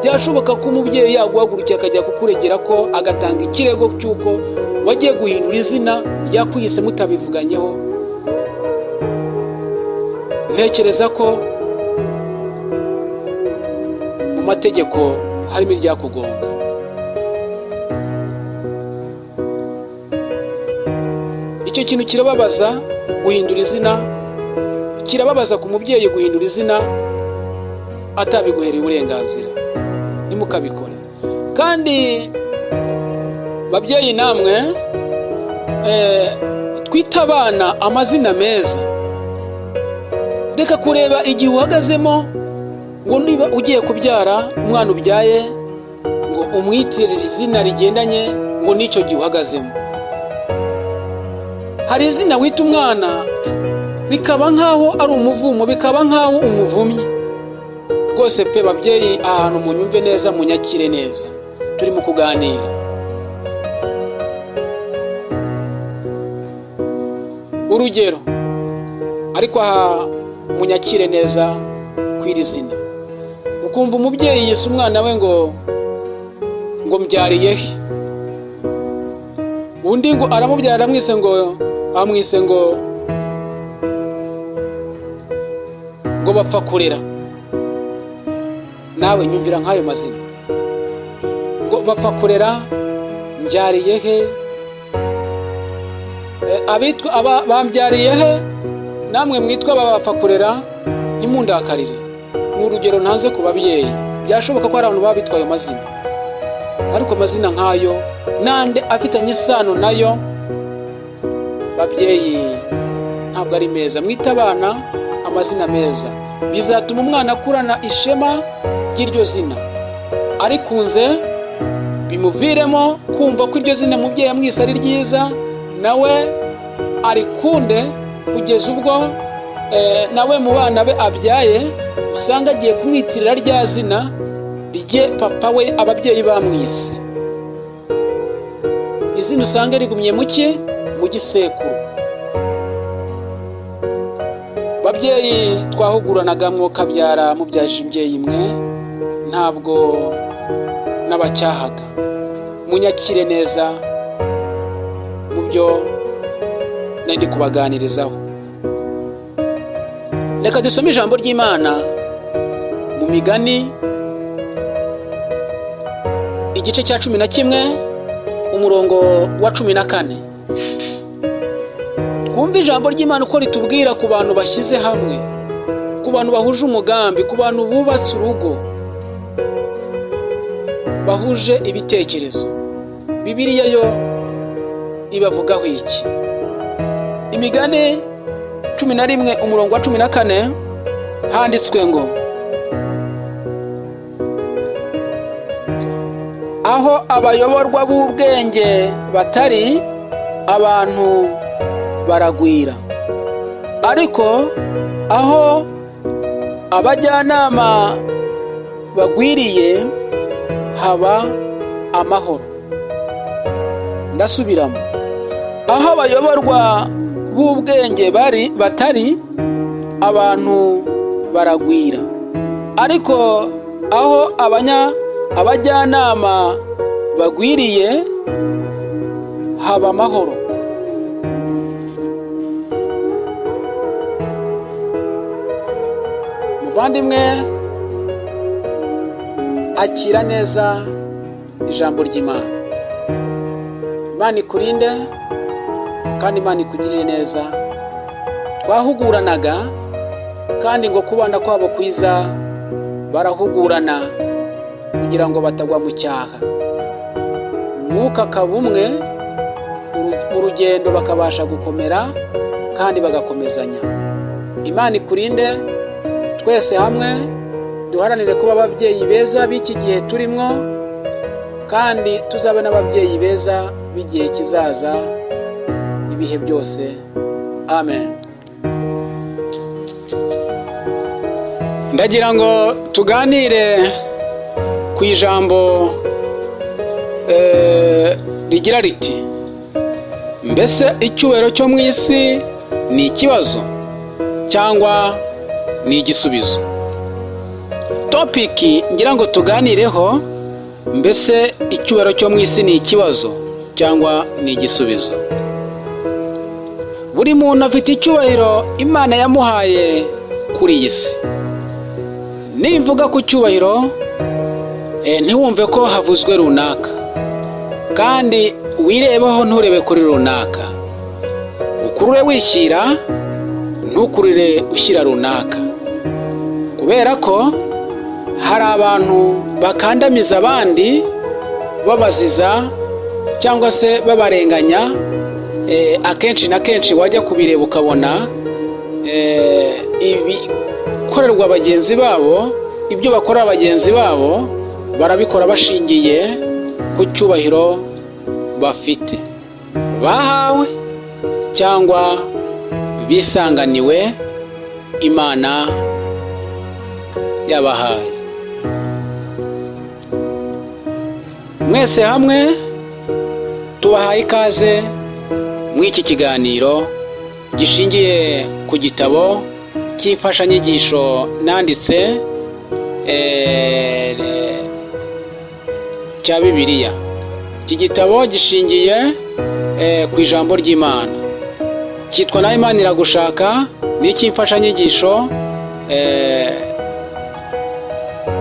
Byashoboka ko umubyeyi yaguhagurukiye akajya kukuregera ko, agatanga ikirego cy'uko wagiye guhindura izina yakwise mutabivuganyeho. Ntekereza ko mu mategeko harimo iryakugonga. Icyo kintu kirababaza, guhindura izina. Kirababaza ku mubyeyi guhindura izina atabiguhereye uburenganzira. Ntimukabikore. Kandi babyeyi namwe, twita abana amazina meza. Reka kureba igihe uhagazemo, ngo niba ugiye kubyara umwana ubyaye, ngo umwitirire izina rigendanye ngo n'icyo gihe uhagazemo. Hari izina wita umwana bikaba nkaho ari umuvumo, bikaba nkaho umuvumye. Rwose pe babyeyi, ahantu munyumve neza, munyakire neza, turi mu kuganira. Urugero, ariko aha munyakire neza kw'iri zina. Ukumva umubyeyi yise umwana we ngo mbyariye he, undi ngo aramubyara amwise ngo bapfa kurera. Nawe nyumvira nk'ayo mazina, ngo bapfa kurera, mbyariye he, abitwa bambyariye he, namwe mwitwa bapfa kurera ntimundakarire. Ni urugero ntanze ku babyeyi. Byashoboka ko hari abantu baba bitwaye amazina, ariko amazina nk'ayo nande afitanye isano nayo, babyeyi, ntabwo ari meza. Mwita abana amazina meza, bizatuma umwana akurana ishema ry'iryo zina, arikunze bimuviremo kumva ko iryo zina umubyeyi amwise ari ryiza, nawe arikunde kugeza ubwo nawe mu bana be abyaye usanga agiye kumwitirira rya zina rye papa we ababyeyi bamwise. Izina usanga rigumye mu gisekuru. Babyeyi twahuguranaga mwokabyara mubyaje imbyeyi imwe, ntabwo n'abacyahaga, munyakire neza mu byo nari kubaganirizaho. Reka dusome ijambo ry'Imana mu Migani igice cya 11 umurongo wa 14. Twumve ijambo ry'Imana uko ritubwira ku bantu bashyize hamwe, ku bantu bahuje umugambi, ku bantu bubatse urugo, bahuje ibitekerezo. Bibiliya yo ibavugaho iki? Imigani 11 umurongo wa 14 handitswe ngo, aho abayoborwa b'ubwenge batari, abantu baragwira, ariko aho abajyanama bagwiriye haba amahoro. Ndasubiramo, aho abayoborwa b'ubwenge batari, abantu baragwira, ariko aho abajyanama bagwiriye haba amahoro. Muvandimwe, akira neza ijambo ry'Imana. Imana ikurinde kandi Imana ikugirire neza. Twahuguranaga kandi ngo kubana kwabo kwiza barahugurana kugira ngo batagwa mu cyaha. Umwuka akaba umwe, mu rugendo bakabasha gukomera kandi bagakomezanya. Imana ikurinde, twese hamwe duharanire kuba ababyeyi beza b'iki gihe turimo, kandi tuzabe n'ababyeyi beza b'igihe kizaza ibihe byose. Amen. Ndagira ngo tuganire ku ijambo rigira riti, mbese icyubahiro cyo mu isi ni ikibazo cyangwa ni igisubizo? Topiki ngira ngo tuganireho, mbese icyubahiro cyo mu isi ni ikibazo cyangwa ni igisubizo? Buri muntu afite icyubahiro Imana yamuhaye kuri iyi si. Nimvuga ku cyubahiro, ntiwumve ko havuzwe runaka, kandi wirebeho nturebe kuri runaka. Ukurure wishyira, ntukurire ushyira runaka, kubera ko hari abantu bakandamiza abandi babaziza cyangwa se babarenganya. Akenshi na kenshi wajya kubireba ukabona ibikorerwa bagenzi babo, ibyo bakora bagenzi babo barabikora bashingiye ku cyubahiro bafite, bahawe cyangwa bisanganiwe Imana yabahaye. Mwese hamwe tubahaye ikaze muri iki kiganiro gishingiye ku gitabo cy'imfashanyigisho nanditse cya Bibiliya. Iki gitabo gishingiye ku ijambo ry'Imana, cyitwa Nawe Imana iragushaka. Ni icy'imfashanyigisho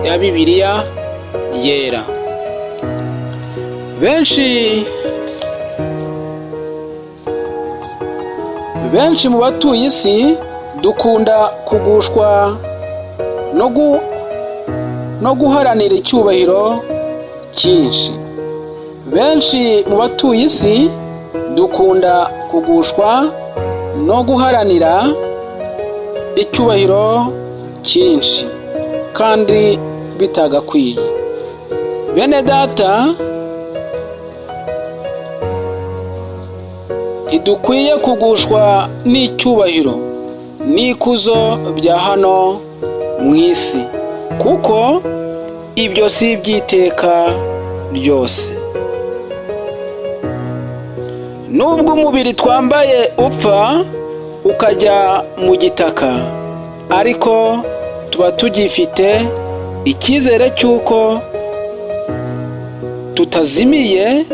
ya Bibiliya yera. Benshi mu batuye isi dukunda kugushwa no guharanira icyubahiro cyinshi. Benshi mu batuye isi dukunda kugushwa no guharanira icyubahiro cyinshi kandi bitagakwiye. Bene data, ntidukwiye kugushwa n'icyubahiro n'ikuzo bya hano mu isi, kuko ibyo si iby'iteka ryose. Nubwo umubiri twambaye upfa ukajya mu gitaka, ariko tuba tugifite icyizere cy'uko tutazimiye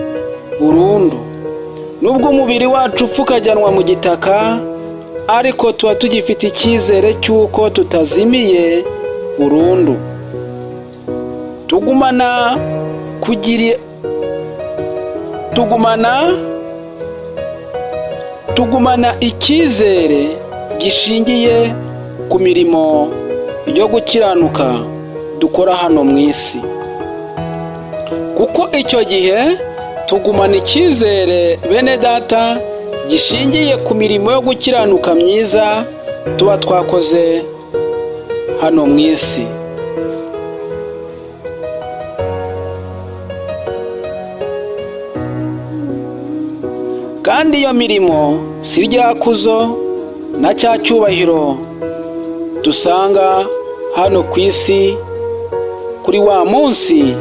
burundu. Nubwo umubiri wacu upfa ukajyanwa mu gitaka, ariko tuba tugifite icyizere cy'uko tutazimiye burundu. Tugumana icyizere gishingiye ku mirimo yo gukiranuka dukora hano mu isi, kuko icyo gihe tugumana icyizere bene data gishingiye ku mirimo yo gukiranuka myiza tuba twakoze hano mu isi. Kandi iyo mirimo si rya kuzo na cya cyubahiro dusanga hano ku isi kuri wa munsi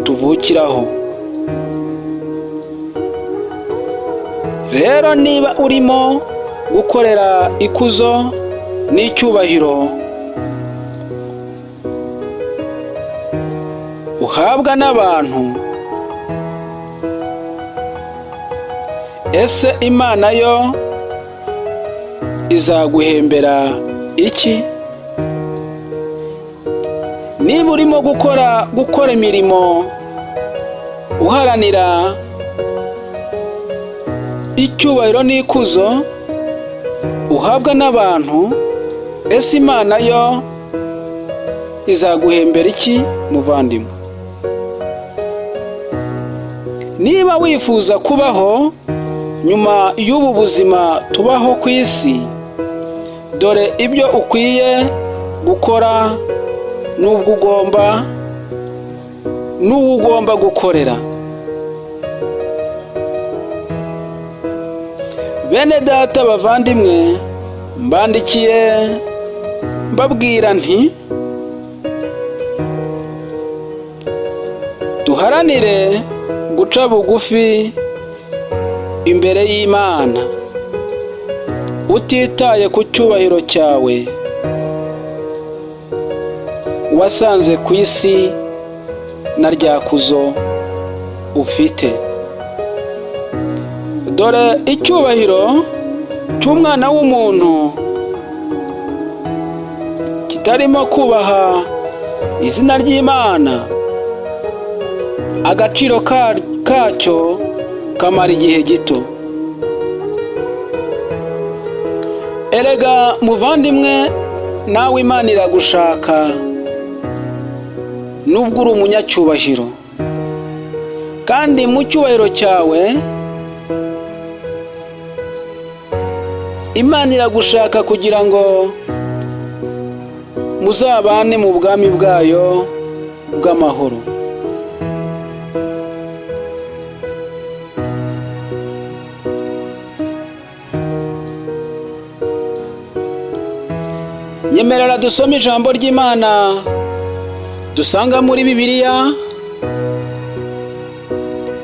tuvukiraho. Rero niba urimo gukorera ikuzo n'icyubahiro uhabwa n'abantu, ese Imana yo izaguhembera iki? Niba urimo gukora imirimo uharanira icyubahiro n'ikuzo uhabwa n'abantu, ese Imana yo izaguhembera iki muvandimwe? Niba wifuza kubaho nyuma y'ubu buzima tubaho ku isi, dore ibyo ukwiye gukora n'uwo ugomba gukorera. Bene data bavandimwe, mbandikiye mbabwira nti duharanire guca bugufi imbere y'Imana, utitaye ku cyubahiro cyawe wasanze ku isi na rya kuzo ufite. Dore icyubahiro cy'umwana w'umuntu kitarimo kubaha izina ry'Imana, agaciro kacyo kamara igihe gito. Erega muvandimwe, nawe Imana iragushaka nubwo uri umunyacyubahiro, kandi mu cyubahiro cyawe Imana iragushaka kugira ngo muzabane mu bwami bwayo bw'amahoro. Nyemerera dusome ijambo ry'Imana dusanga muri Bibiliya,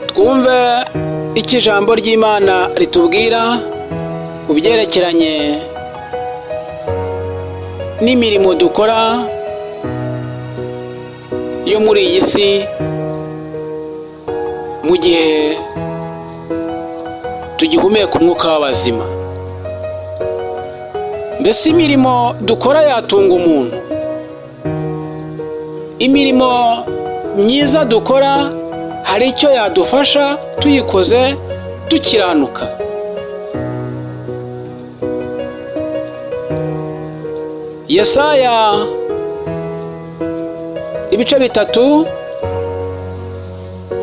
twumve icyo ijambo ry'Imana ritubwira ku byerekeranye n'imirimo dukora yo muri iyi si mu gihe tugihumeka umwuka w'abazima. Mbese imirimo dukora yatunga umuntu? Imirimo myiza dukora hari icyo yadufasha tuyikoze dukiranuka? Yesaya ibice 3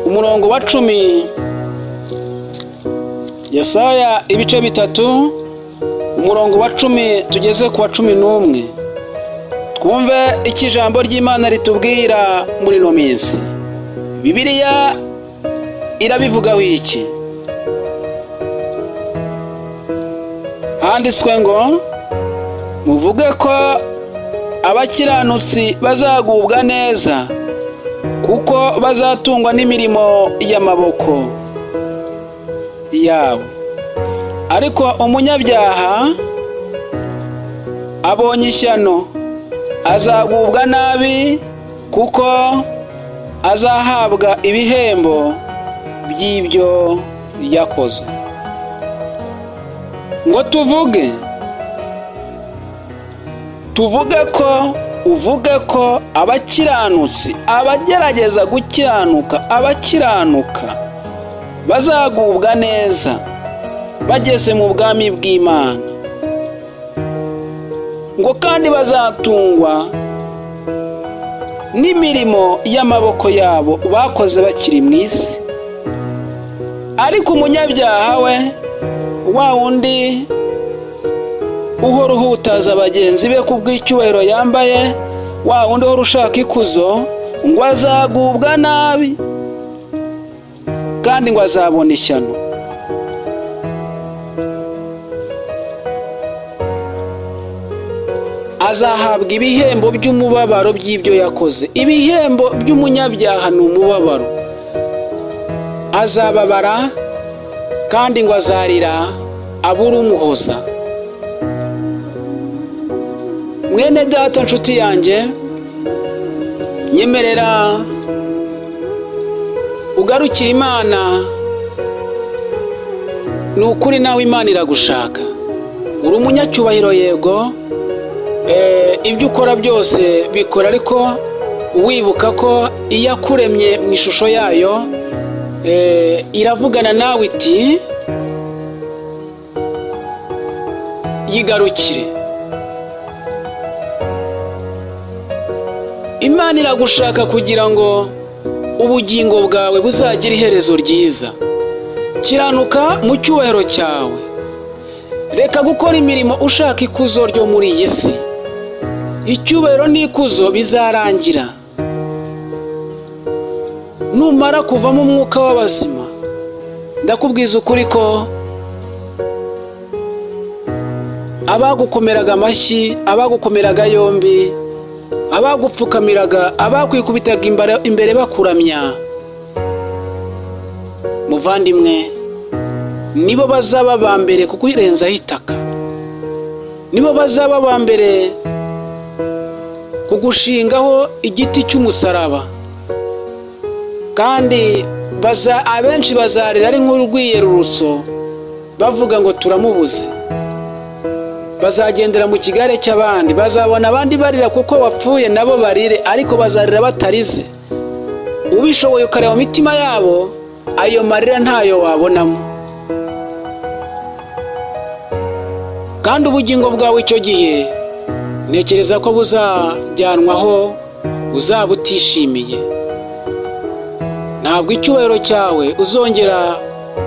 umurongo wa 10. Yesaya ibice 3 umurongo wa 10 tugeze ku wa 11. Twumve iki ijambo ry'Imana ritubwira muri no minsi. Bibiliya irabivugaho iki? Handitswe ngo muvuge ko abakiranutsi bazagubwa neza, kuko bazatungwa n'imirimo y'amaboko yabo. Ariko umunyabyaha abonye ishyano azagubwa nabi, kuko azahabwa ibihembo by'ibyo yakoze. Ngo uvuge ko abakiranutsi, abagerageza gukiranuka, abakiranuka bazagubwa neza bageze mu bwami bw'Imana. Ngo kandi bazatungwa n'imirimo y'amaboko yabo bakoze bakiri mu isi. Ariko umunyabyaha we, wa wundi uhora uhutaza bagenzi be kubw'icyubahiro yambaye, wa wundi uhora ushaka ikuzo, ngo azagubwa nabi kandi ngo azabona ishyano. Azahabwa ibihembo by'umubabaro by'ibyo yakoze. Ibihembo by'umunyabyaha ni umubabaro. Azababara kandi ngo azarira abura umuhoza. Mwene data, nshuti yanjye, nyemerera ugarukire Imana. Ni ukuri nawe Imana iragushaka. Uri umunyacyubahiro yego, ibyo ukora byose bikora, ariko wibuka ko iyo akuremye mu ishusho yayo, iravugana nawe iti yigarukire. Imana iragushaka kugira ngo ubugingo bwawe buzagire iherezo ryiza. Kiranuka mu cyubahiro cyawe. Reka gukora imirimo ushaka ikuzo ryo muri iyi si. Icyubahiro n'ikuzo bizarangira. Numara kuvamo umwuka w'abazima, ndakubwiza ukuri ko abagukomeraga amashyi, abagukomeraga yombi, abagupfukamiraga, abakwikubitaga imbere bakuramya, muvandimwe, nibo bazaba ba mbere kukurenzaho itaka. Nibo bazaba ba mbere kugushingaho igiti cy'umusaraba. Kandi abenshi bazarira ari nk'urwiyerurutso, bavuga ngo turamubuze. Bazagendera mu kigare cy'abandi, bazabona abandi barira kuko wapfuye nabo barire, ariko bazarira batarize. Ubishoboye ukareba mu mitima yabo, ayo marira ntayo wabonamo. Kandi ubugingo bwawe icyo gihe ntekereza ko buzajyanwaho uzaba utishimiye. Ntabwo icyubahiro cyawe uzongera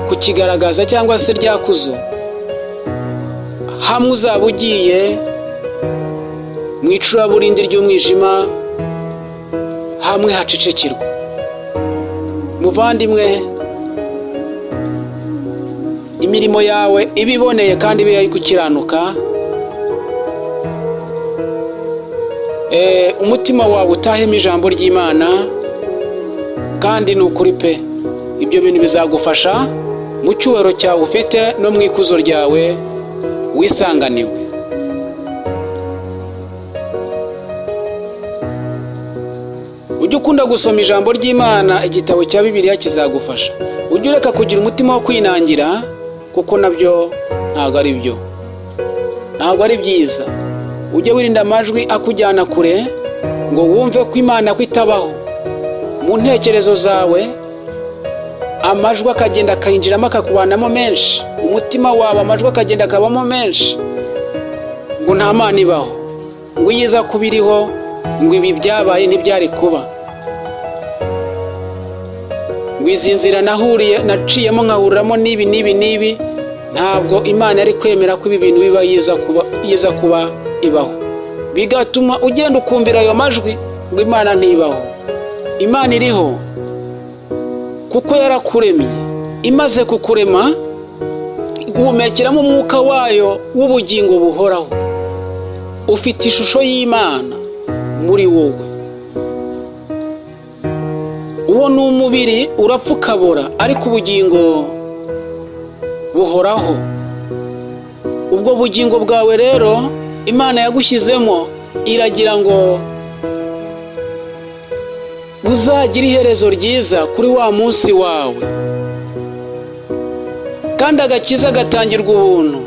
kukigaragaza cyangwa se ryakuzo. Hamwe uzaba ugiye mu icuraburindi ry'umwijima, hamwe hacecekirwa. Muvandimwe, imirimo yawe ibiboneye kandi ibe gukiranuka. Umutima wawe utahemo ijambo ry'Imana, kandi ni ukuri pe, ibyo bintu bizagufasha mu cyubahiro cyawe ufite no mu ikuzo ryawe wisanganiwe. Ujye ukunda gusoma ijambo ry'Imana, igitabo cya Bibiliya kizagufasha. Ujye ureka kugira umutima wo kwinangira, kuko nabyo ntabwo ari byo, ntabwo ari byiza. Ujye wirinda amajwi akujyana kure, ngo wumve ko Imana kwitabaho mu ntekerezo zawe. Amajwi akagenda akayinjiramo akakubanamo menshi, umutima wawe amajwi akagenda akabamo menshi, ngo nta Mana ibaho, ngo yiza kubiriho, ngo ibi byabaye ntibyari kuba, ngo izi nzira naciyemo nkahuriramo n'ibi. Ntabwo Imana yari kwemera ko ibi bintu biba yiza kuba ibaho. Bigatuma ugenda ukumvira ayo majwi ngo Imana ntibaho. Imana iriho kuko yarakuremye. Imaze kukurema, guhumekeramo umwuka wayo w'ubugingo buhoraho. ufite ishusho y'Imana muri wowe. Uwo ni umubiri urapfa ukabora, ariko ubugingo buhoraho. Ubwo bugingo bwawe rero Imana yagushyizemo iragira ngo buzagira iherezo ryiza kuri wa munsi wawe, kandi agakiza gatangirwa ubuntu.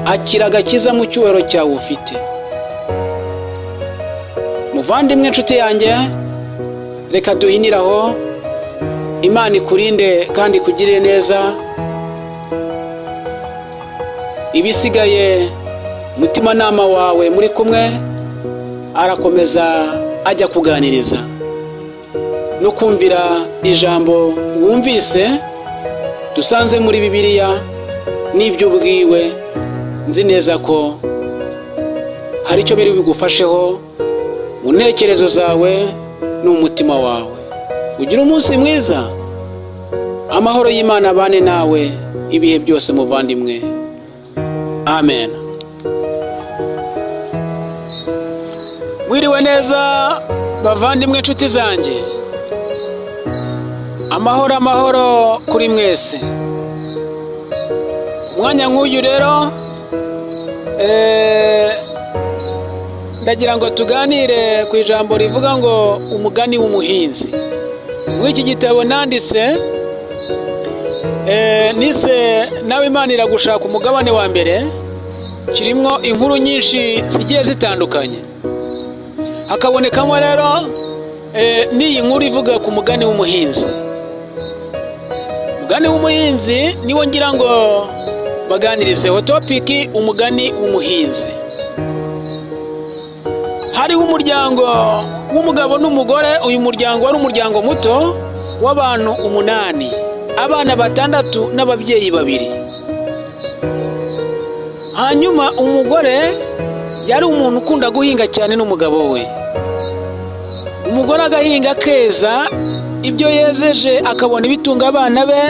Akira agakiza mu cyubahiro cyawe ufite. Muvandimwe, inshuti yanjye, reka duhiniraho. Imana ikurinde kandi ikugirire neza. Ibisigaye umutimanama wawe muri kumwe arakomeza ajya kuganiriza no kumvira ijambo wumvise dusanze muri Bibiliya n'ibyo ubwiwe. Nzi neza ko hari icyo biri bigufasheho mu ntekerezo zawe n'umutima wawe. Ugira umunsi mwiza. Amahoro y'Imana abane nawe ibihe byose muvandimwe. Amen. Mwiriwe neza bavandimwe, inshuti zanjye. Amahoro kuri mwese. Umwanya nk'uyu rero ndagira ngo tuganire ku ijambo rivuga ngo umugani w'umuhinzi. Muri iki gitabo nanditse nise Nawe Imana iragushaka umugabane wa mbere, kirimo inkuru nyinshi zigiye zitandukanye. Hakabonekamo rero n'iyi nkuru ivuga ku mugani w'umuhinzi. Umugani w'umuhinzi niwo ngira ngo baganirizeho topiki, umugani w'umuhinzi. Hariho umuryango w'umugabo n'umugore. Uyu muryango wari umuryango muto w'abantu 8, abana 6 n'ababyeyi 2. Hanyuma umugore yari umuntu ukunda guhinga cyane n'umugabo we. Umugore agahinga keza, ibyo yezeje akabona ibitunga abana be,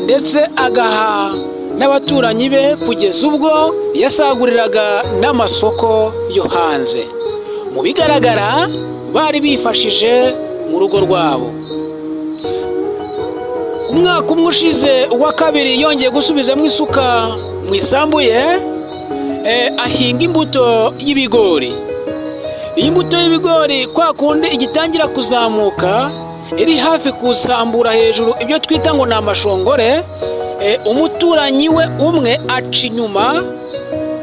ndetse agaha n'abaturanyi be, kugeza ubwo yasaguriraga n'amasoko yo hanze. Mu bigaragara bari bifashije mu rugo rwabo. Umwaka umwe ushize, uwa kabiri yongeye gusubizamo isuka mu isambu ye, ahinga imbuto y'ibigori. Iyi mbuto y'ibigori kwa kundi igitangira kuzamuka, iri hafi kusambura hejuru ibyo twita ngo ni amashongore, umuturanyi we umwe aca inyuma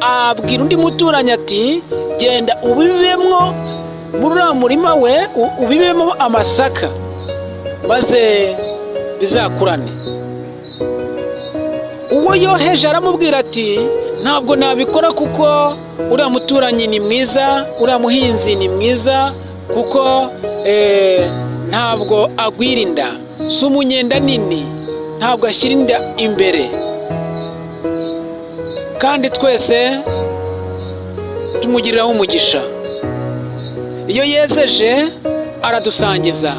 abwira undi muturanyi ati, genda ubibemo muri uriya murima we, ubibemo amasaka maze bizakurane. Uwo yoheje aramubwira ati, ntabwo nabikora kuko uriya muturanyi ni mwiza, uriya muhinzi ni mwiza, kuko ntabwo agwira inda, si umunyenda nini, ntabwo ashyira inda imbere, kandi twese tumugiriraho umugisha. Iyo yezeje aradusangiza,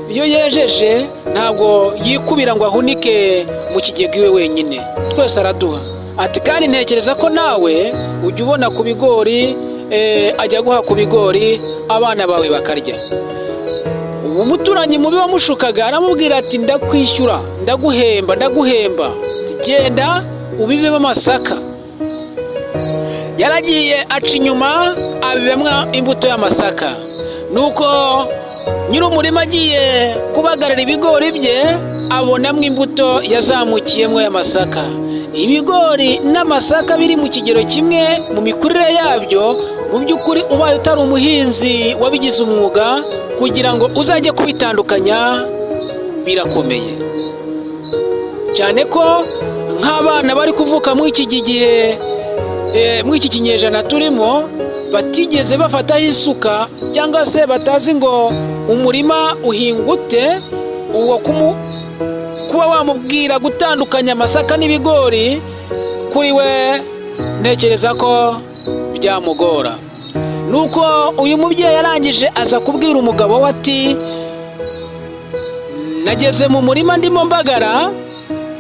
iyo yejeje ntabwo yikubira ngo ahunike mu kigega iwe wenyine, twese araduha. Ati, kandi ntekereza ko nawe ujya ubona ku bigori, ajya guha ku bigori abana bawe bakarya. Ubu muturanyi mubi wamushukaga aramubwira ati, ndakwishyura, ndaguhemba, genda ubibemo amasaka. Yaragiye aca inyuma abibemo imbuto y'amasaka. Nuko nyir'umurima agiye kubagarira ibigori bye, abonamo imbuto yazamukiyemo y'amasaka. Ibigori n'amasaka biri mu kigero kimwe mu mikurire yabyo. Mu by'ukuri ubaye utari umuhinzi wabigize umwuga, kugira ngo uzajye kubitandukanya birakomeye cyane, ko nk'abana bari kuvuka muri iki gihe, muri iki kinyejana turimo, batigeze bafataho isuka, cyangwa se batazi ngo umurima uhinga ute. Uwo kuba wamubwira gutandukanya amasaka n'ibigori, kuri we ntekereza ko byamugora. Nuko uyu mubyeyi yarangije aza kubwira umugabo we ati, nageze mu murima ndimo mbagara,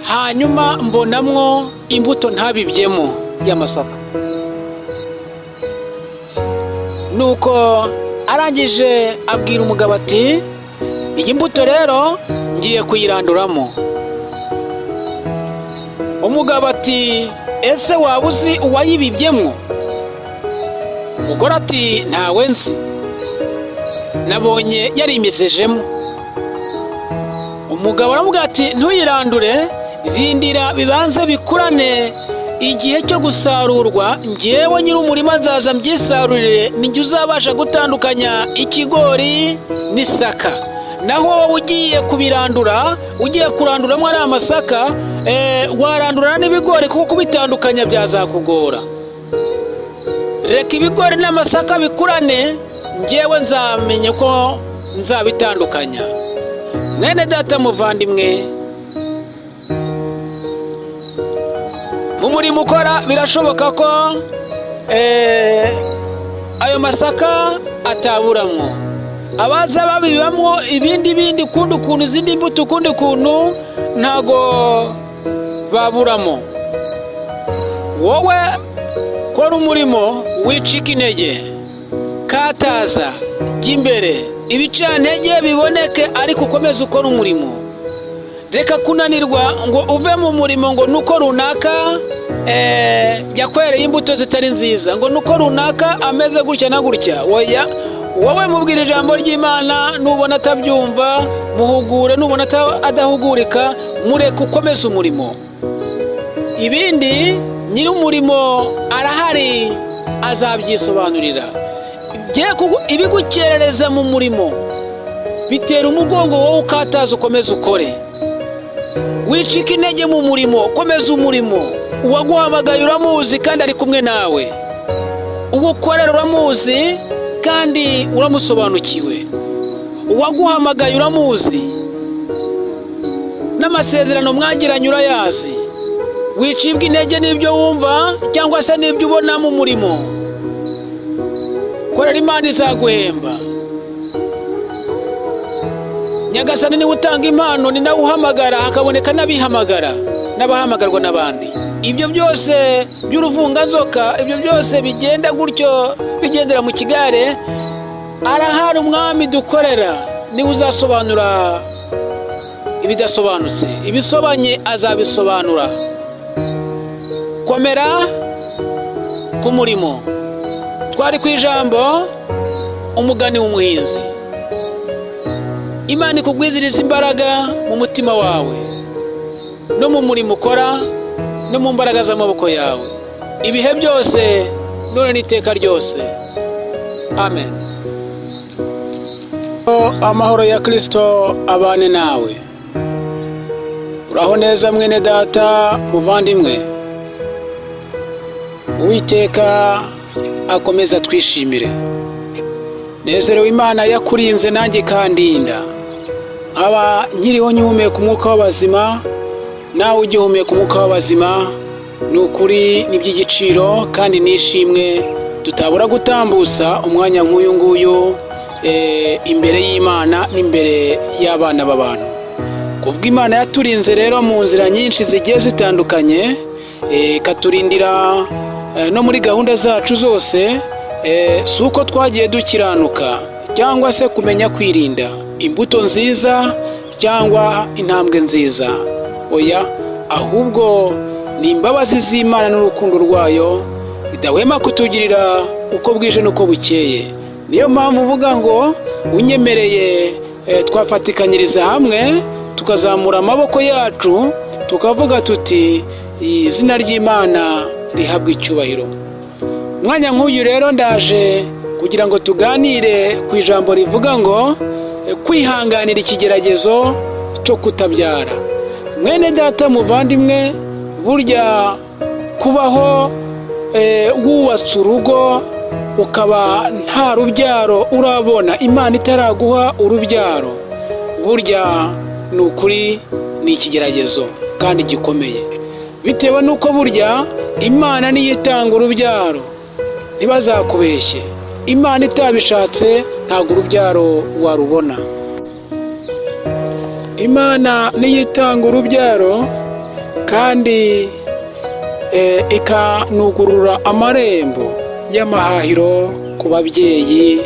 hanyuma mbonamwo imbuto ntabibyemo y'amasaka. nuko arangije abwira umugabo ati iyi mbuto rero ngiye kuyiranduramo. Umugabo ati ese waba uzi uwayibibyemo? Umugore ati ntawe nzi, nabonye yarimesejemo. Umugabo aramubwira ati ntuyirandure, rindira bibanze bikurane, igihe cyo gusarurwa njyewe nyir'umurima nzaza mbyisarurire, ninjye uzabasha gutandukanya ikigori n'isaka. Naho wowe ugiye kubirandura, ugiye kuranduramo ari amasaka, warandurana n'ibigori kuko kubitandukanya byazakugora. Reka ibigori n'amasaka bikurane, njyewe nzamenye ko nzabitandukanya. Mwene data muvandimwe, mu murimo ukora birashoboka ko ayo masaka ataburamwo, abaza babibamwo ibindi kundi kuntu, izindi mbuto kundi kuntu ntago baburamo. Wowe kora umurimo, wicika intege, kataza, jya imbere, ibicantege biboneke, ariko ukomeze ukora umurimo. Reka kunanirwa ngo uve mu murimo ngo nuko runaka yakwereye imbuto zitari nziza, ngo nuko runaka ameze gutya na gutya. Oya, wowe mubwira ijambo ry'Imana, nubona atabyumva muhugure, nubona adahugurika mureke ukomeze umurimo. Ibindi nyir'umurimo arahari, azabyisobanurira. Ibigukerereza mu murimo bitera umugongo, wowe ukataza ukomeze ukore. Wicika intege mu murimo, komeza umurimo. Uwaguhamagaye uramuzi kandi ari kumwe nawe, ugukorera uramuzi kandi uramusobanukiwe. Uwaguhamagaye uramuzi, n'amasezerano mwagiranye urayazi. Wicibwa intege n'ibyo wumva cyangwa se n'ibyo ubona mu murimo. Korera Imana izaguhemba. Nyagasani niwe utanga impano, ni nawe uhamagara, hakaboneka n'abihamagara n'abahamagarwa n'abandi. Ibyo byose by'uruvunganzoka, ibyo byose bigenda gutyo bigendera mu kigare, arahari umwami dukorera, niwe uzasobanura ibidasobanutse, ibisobanye azabisobanura. Komera ku murimo. Twari ku ijambo umugani w'umuhinzi. Imana ikugwiziriza imbaraga mu mutima wawe, no mu murimo ukora, no mu mbaraga z'amaboko yawe, ibihe byose none n'iteka ryose. Amen. Amahoro ya Kristo abane nawe. Uraho neza mwene data muvandimwe. Uwiteka akomeza twishimire. Nezerewe Imana yakurinze nanjye kandinda. Aba nkiriho nyihumeka umwuka w'abazima, nawe ugihumeka umwuka w'abazima. Ni ukuri n'iby'igiciro kandi nishimwe tutabura gutambutsa umwanya nk'uyu nguyu imbere y'Imana n'imbere y'abana b'abantu. Kubw'Imana yaturinze rero mu nzira nyinshi zigiye zitandukanye, ikaturindira no muri gahunda zacu zose, si uko twagiye dukiranuka cyangwa se kumenya kwirinda imbuto nziza cyangwa intambwe nziza. Oya, ahubwo ni imbabazi z'Imana n'urukundo rwayo bidahwema kutugirira uko bwije n'uko bukeye. Niyo mpamvu uvuga ngo unyemereye twafatikanyiriza hamwe tukazamura amaboko yacu tukavuga tuti izina ry'Imana rihabwa icyubahiro. Mwanya nk'uyu rero ndaje kugira ngo tuganire ku ijambo rivuga ngo kwihanganira ikigeragezo cyo kutabyara. Mwene data muvandimwe, burya kubaho wubatse urugo ukaba nta rubyaro urabona, Imana itaraguha urubyaro, burya ni ukuri ni ikigeragezo kandi gikomeye, bitewe n'uko burya Imana niyo itanga urubyaro. Ntibazakubeshye, Imana itabishatse ntabwo urubyaro warubona. Imana niyo itanga urubyaro kandi ikanugurura amarembo y'amahahiro ku babyeyi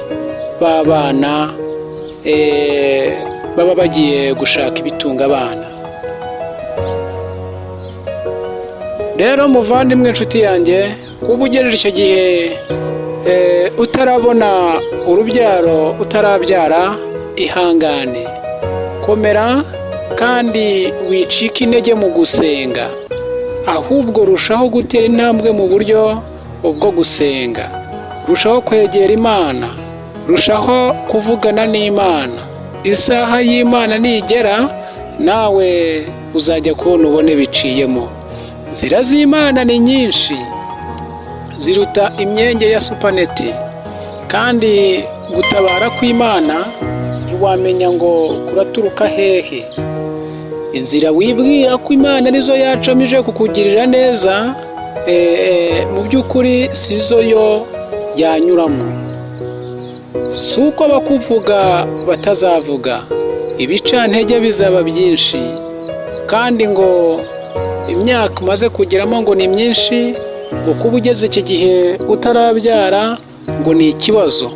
b'abana baba bagiye gushaka ibitunga abana. Rero muvandimwe, inshuti yanjye, kuba ugejeje icyo gihe utarabona urubyaro, utarabyara, ihangane, komera kandi wicika intege mu gusenga, ahubwo rushaho gutera intambwe mu buryo bwo gusenga, rushaho kwegera Imana, rushaho kuvugana n'Imana. Isaha y'Imana nigera, nawe uzajya kubona ubone biciyemo. Inzira z'Imana ni nyinshi, ziruta imyenge ya supaneti, kandi gutabara kw'Imana ntiwamenya ngo kuraturuka hehe. Inzira wibwira ko Imana nizo yacamije kukugirira neza, mu by'ukuri sizo yo yanyuramo. Si uko abakuvuga batazavuga, ibicantege bizaba byinshi, kandi ngo imyaka umaze kugeramo ngo ni myinshi, ngo kuba ugeze iki gihe utarabyara ngo ni ikibazo.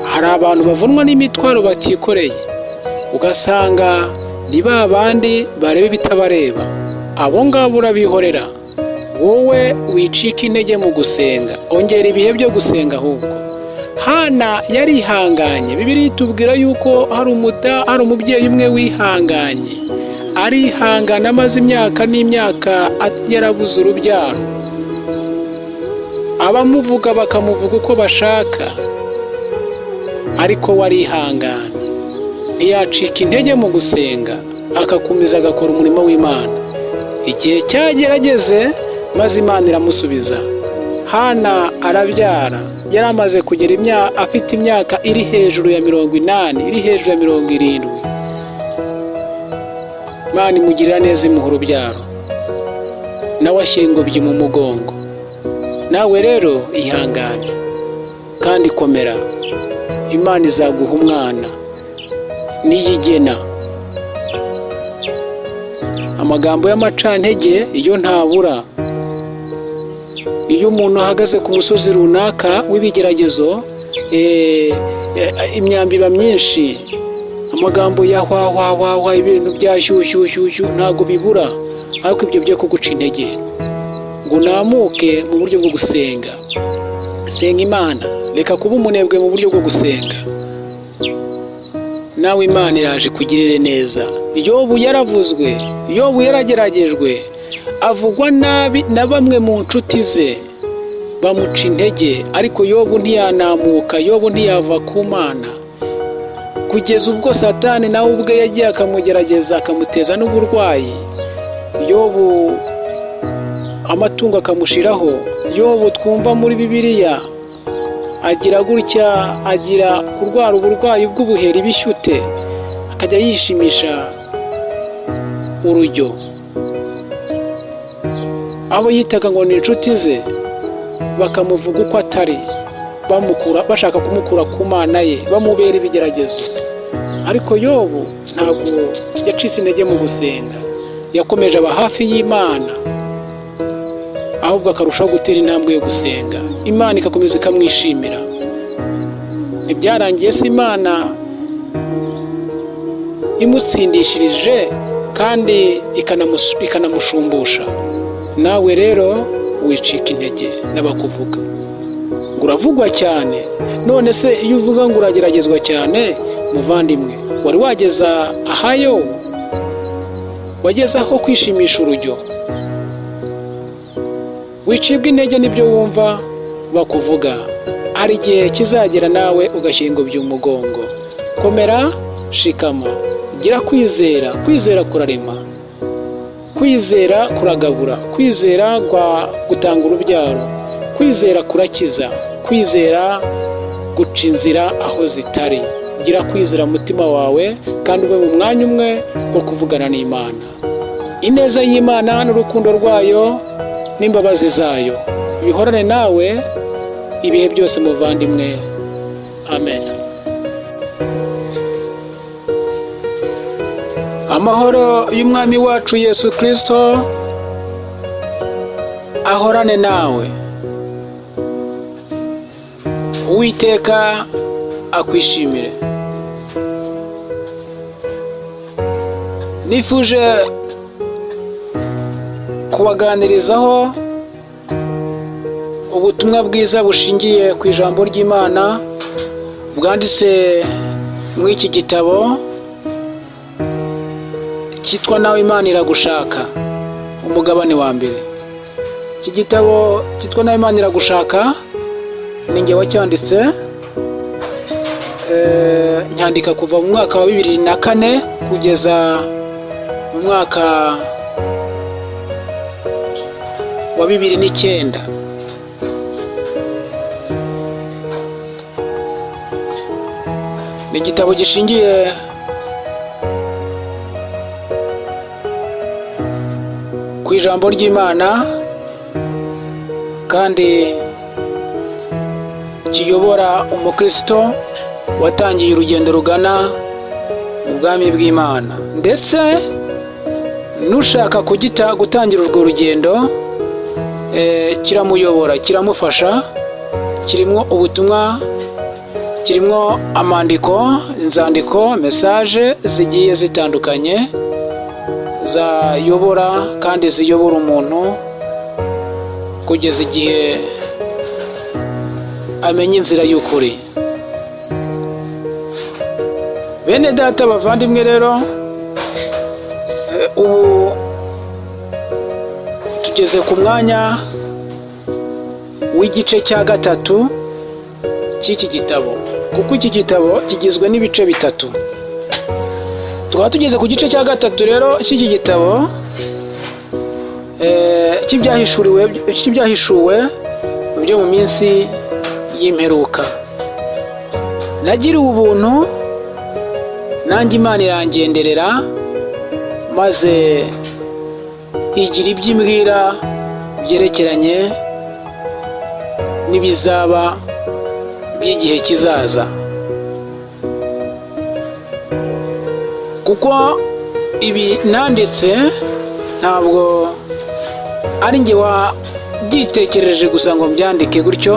Hari abantu bavunwa n'imitwaro batikoreye, ugasanga ni ba bandi bareba ibitabareba. Abo ngabo urabihorera, wowe wicika intege mu gusenga, ongera ibihe byo gusenga. Ahubwo Hana yarihanganye. Bibiliya itubwira yuko hari umubyeyi umwe wihanganye, arihangana amaze imyaka n'imyaka yarabuze urubyaro. Abamuvuga bakamuvuga uko bashaka, ariko warihangana, ntiyacika intege mu gusenga, agakomeza agakora umurimo w'Imana. Igihe cyagerageze maze Imana iramusubiza. Hana arabyara, yari amaze kugera afite imyaka iri hejuru ya 80, iri hejuru ya 70. Imana imugirira neza, imuha urubyaro, nawe ashyira ingobyi mu mugongo. Nawe rero ihangane kandi komera, Imana izaguha umwana niyigena. Amagambo y'amacantege iyo ntabura. Iyo umuntu ahagaze ku musozi runaka w'ibigeragezo, imyambi iba myinshi, amagambo ya hwa ibintu bya shyushyushyushyu ntabwo bibura, ariko ibyo byo kuguca intege ngo namuke mu buryo bwo gusenga. Senga Imana, reka kuba umunebwe mu buryo bwo gusenga. Nawe Imana iraje kugirire neza. Yobu yaravuzwe, Yobu yarageragejwe, avugwa nabi na bamwe mu nshuti ze, bamuca intege, ariko Yobu ntiyanamuka, Yobu ntiyava ku Mana, kugeza ubwo Satani nawe ubwe yagiye akamugerageza, akamuteza n'uburwayi. Yobu amatungo akamushiraho. Yobu twumva muri Bibiliya agira gutya, agira kurwara uburwayi bw'ubuheri bishyute, akajya yishimisha urujyo. Abo yitaga ngo ni inshuti ze bakamuvuga uko atari, bashaka kumukura ku Mana ye, bamubera ibigeragezo. Ariko Yobu ntabwo yacitse intege mu gusenga, yakomeje aba hafi y'Imana, ahubwo akarushaho gutera intambwe yo gusenga. Imana ikakomeza ikamwishimira. Ntibyarangiye se Imana imutsindishirije kandi ikanamushumbusha. Nawe rero wicika intege n'abakuvuga ngo uravugwa cyane. None se iyo uvuga ngo urageragezwa cyane, muvandimwe, wari wageza ahayo? Wageze aho kwishimisha urujyo? Wicibwa intege n'ibyo wumva bakuvuga. Hari igihe kizagera nawe ugashyira ingobyi mu mugongo. Komera, shikama, gira kwizera. Kwizera kurarema, kwizera kuragabura, kwizera gutanga urubyaro, kwizera kurakiza, kwizera guca inzira aho zitari. Gira kwizera mu mutima wawe, kandi ube mu mwanya umwe wo kuvugana n'Imana. Ineza y'Imana n'urukundo rwayo n'imbabazi zayo bihorane nawe ibihe byose, muvandimwe. Amen. Amahoro y'Umwami wacu Yesu Kristo ahorane nawe. Uwiteka akwishimire. Nifuje kubaganirizaho ubutumwa bwiza bushingiye ku ijambo ry'Imana bwanditse mu iki gitabo cyitwa Nawe Imana iragushaka, umugabane wa mbere. Iki gitabo cyitwa Nawe Imana iragushaka ni njye wacyanditse, nyandika kuva mu mwaka wa 2004 kugeza mu mwaka wa 2009. Ni igitabo gishingiye ku ijambo ry'Imana kandi kiyobora umukristo watangiye urugendo rugana mu bwami bw'Imana, ndetse nushaka gutangira urwo rugendo kiramuyobora, kiramufasha. Kirimo ubutumwa, kirimo amandiko, inzandiko, message zigiye zitandukanye zayobora kandi ziyobora umuntu kugeza igihe amenya inzira y'ukuri. Bene data bavandimwe, rero ubu tugeze ku mwanya w'igice cya gatatu cy'iki gitabo, kuko iki gitabo kigizwe n'ibice bitatu. Tukaba tugeze ku gice cya gatatu rero cy'iki gitabo cy'ibyahishuwe byo mu minsi y'imperuka. Nagiriwe ubuntu, nanjye Imana irangenderera maze igira ibyo imbwira byerekeranye n'ibizaba by'igihe kizaza, kuko ibi nanditse ntabwo ari njye wabyitekereje gusa ngo mbyandike gutyo,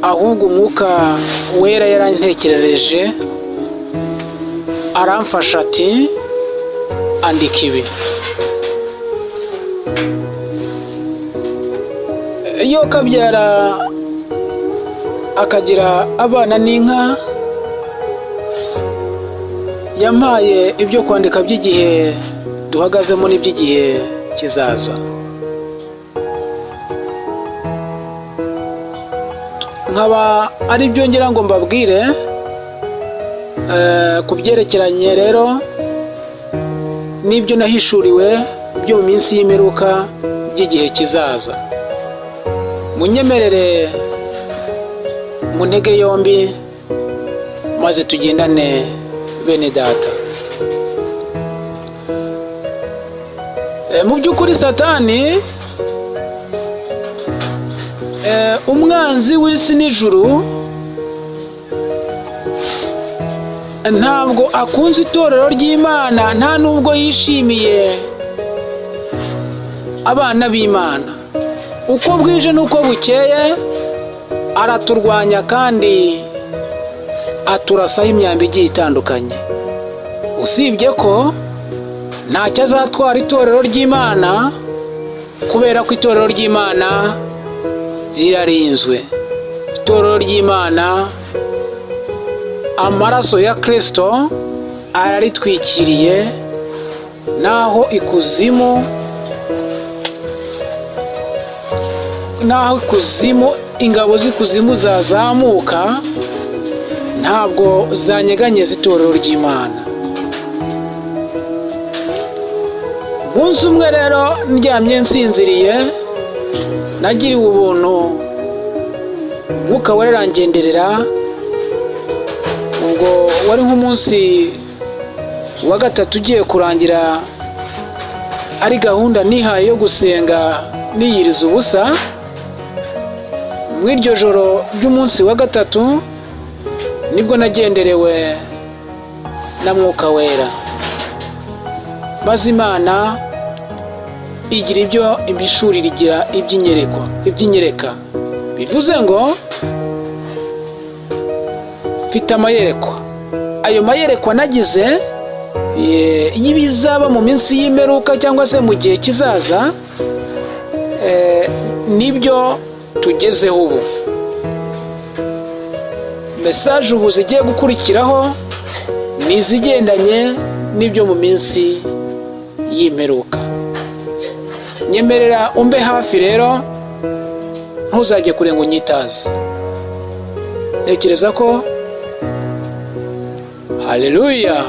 ahubwo Umwuka Wera yarantekerereje aramfasha ati andika ibi. Iyo kabyara akagira abana n'inka, yampaye ibyo kwandika by'igihe duhagazemo n'iby'igihe kizaza. Nkaba ari byo ngira ngo mbabwire ku byerekeranye rero n'ibyo nahishuriwe byo mu minsi y'imperuka by'igihe kizaza. Munyemerere muntege yombi maze tugendane bene data. Mu by'ukuri Satani, umwanzi w'isi n'ijuru, ntabwo akunze itorero ry'Imana, nta nubwo yishimiye abana b'Imana. Uko bwije n'uko bukeye araturwanya kandi aturasaho imyambi igiye itandukanye. Usibye ko ntacyo azatwara itorero ry'Imana, kubera ko itorero ry'Imana rirarinzwe. Itorero ry'Imana, amaraso ya Kristo araritwikiriye, naho ikuzimu ingabo z'ikuzimu zazamuka ntabwo zanyeganyeza itorero ry'Imana. Umunsi umwe rero ndyamye nsinziriye, nagiriwe ubuntu, Umwuka Wera arangenderera. Ubwo wari nk'umunsi wa gatatu ugiye kurangira, ari gahunda nihaye yo gusenga niyiriza ubusa. Mu iryo joro ry'umunsi wa gatatu nibwo nagenderewe na Mwuka Wera, maze Imana igira ibyo impishurira, igira iby'inyereka. Bivuze ngo mfite amayerekwa. Ayo mayerekwa nagize y'ibizaba mu minsi y'imperuka cyangwa se mu gihe kizaza, nibyo tugezeho ubu. Mesaje ubu zigiye gukurikiraho ni izigendanye n'ibyo mu minsi y'imperuka. Nyemerera umbe hafi rero, ntuzajye kure ngo unyitaze. Ntekereza ko haleluya,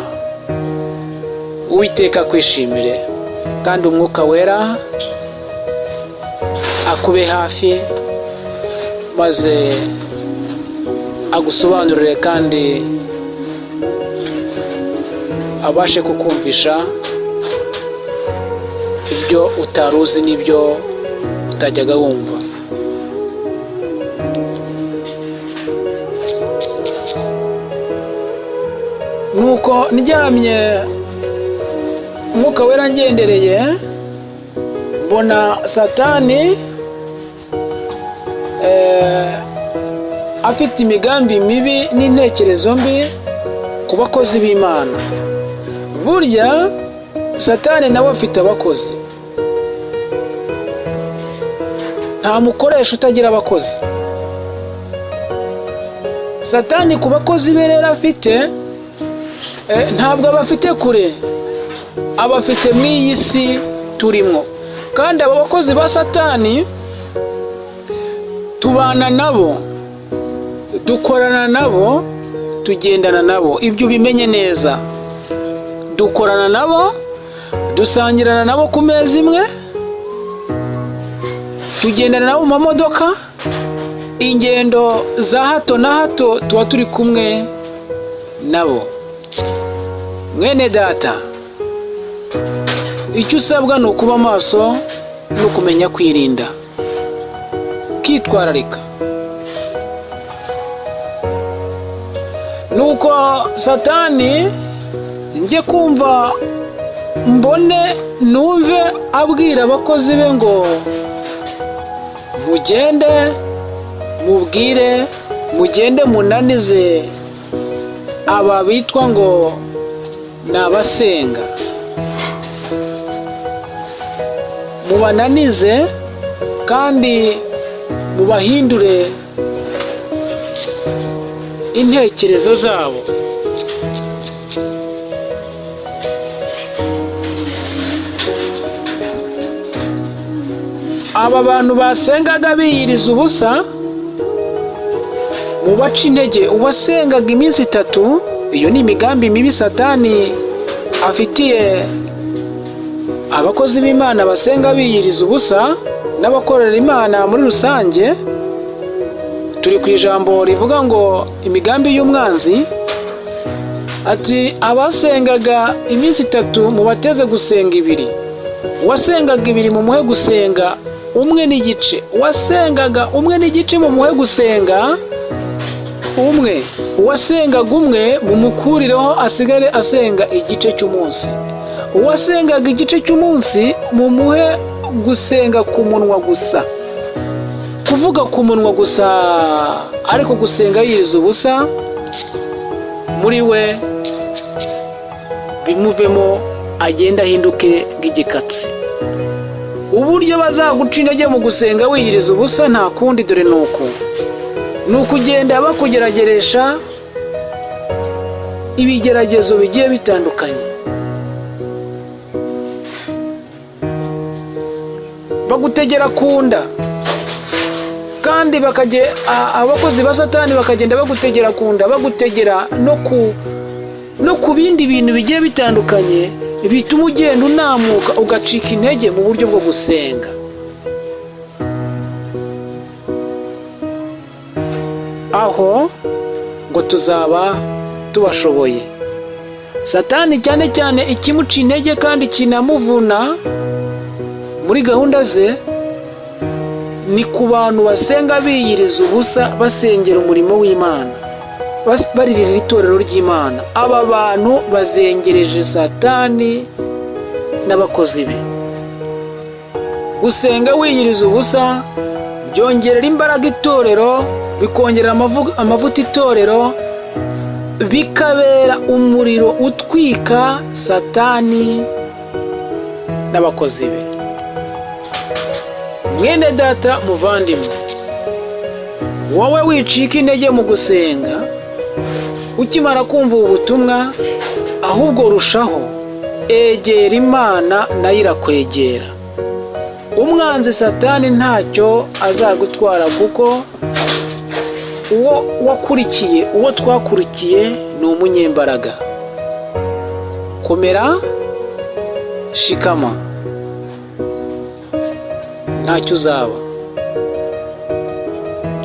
Uwiteka kwishimire kandi Umwuka Wera akube hafi, maze agusobanurire kandi abashe kukumvisha ibyo utaruzi n'ibyo utajyaga wumva. Nuko ndyamye, Umwuka Wera ngendereye, mbona Satani afite imigambi mibi n'intekerezo mbi ku bakozi b'Imana. Burya Satani nawe afite abakozi. Nta mukoresha utagira abakozi. Satani ku bakozi be rero afite, ntabwo abafite kure, abafite mu iyi si turimo. Kandi abo bakozi ba Satani tubana nabo, dukorana nabo, tugendana nabo. Ibyo ubimenye neza. Dukorana nabo, dusangirana nabo ku meza imwe, tugendana nabo mu mamodoka, ingendo za hato na hato tuba turi kumwe nabo. Mwene data, icyo usabwa ni ukuba maso no kumenya kwirinda, kitwararika. Nuko Satani njye kumva, mbone numve abwira abakozi be ngo mugende mubwire, mugende munanize aba bitwa ngo ni abasenga, mubananize kandi mubahindure intekerezo zabo. Aba bantu basengaga biyiriza ubusa, mubaca intege. Uwasengaga iminsi 3, iyo ni imigambi mibi Satani afitiye abakozi b'Imana basenga biyiriza ubusa n'abakorera Imana muri rusange. Turi ku ijambo rivuga ngo imigambi y'umwanzi, ati abasengaga iminsi 3 mubateze gusenga 2. Uwasengaga 2 mumuhe gusenga 1 n'igice. Uwasengaga 1 n'igice mumuhe gusenga 1. Uwasengaga 1 mumukurireho asigare asenga igice cy'umunsi. Uwasengaga igice cy'umunsi mumuhe gusenga ku munwa gusa, kuvuga ku munwa gusa, ariko gusenga yiriza ubusa muri we bimuvemo, agenda ahinduke nk'igikatsi. Uburyo bazaguca intege mu gusenga wiyiriza ubusa nta kundi, dore ni ukugenda bakugerageresha ibigeragezo bigiye bitandukanye, bagutegera kunda. Kandi abakozi ba Satani bakagenda bagutegera kunda, bagutegera no ku bindi bintu bigiye bitandukanye bituma ugenda unamuka, ugacika intege mu buryo bwo gusenga. Aho ngo tuzaba tubashoboye. Satani cyane cyane ikimuca intege kandi kinamuvuna muri gahunda ze, ni ku bantu basenga biyiriza ubusa, basengera umurimo w'Imana, baririra itorero ry'Imana. Aba bantu bazengereje Satani n'abakozi be. Gusenga wiyiriza ubusa byongerera imbaraga itorero, bikongera amavuta itorero, bikabera umuriro utwika Satani n'abakozi be. Mwene data muvandimwe, wowe wicika intege mu gusenga ukimara kumva ubutumwa, ahubwo rushaho egera Imana nayo irakwegera. Umwanzi Satani ntacyo azagutwara, kuko uwo twakurikiye ni umunyembaraga. Komera, shikama, ntacyo uzaba.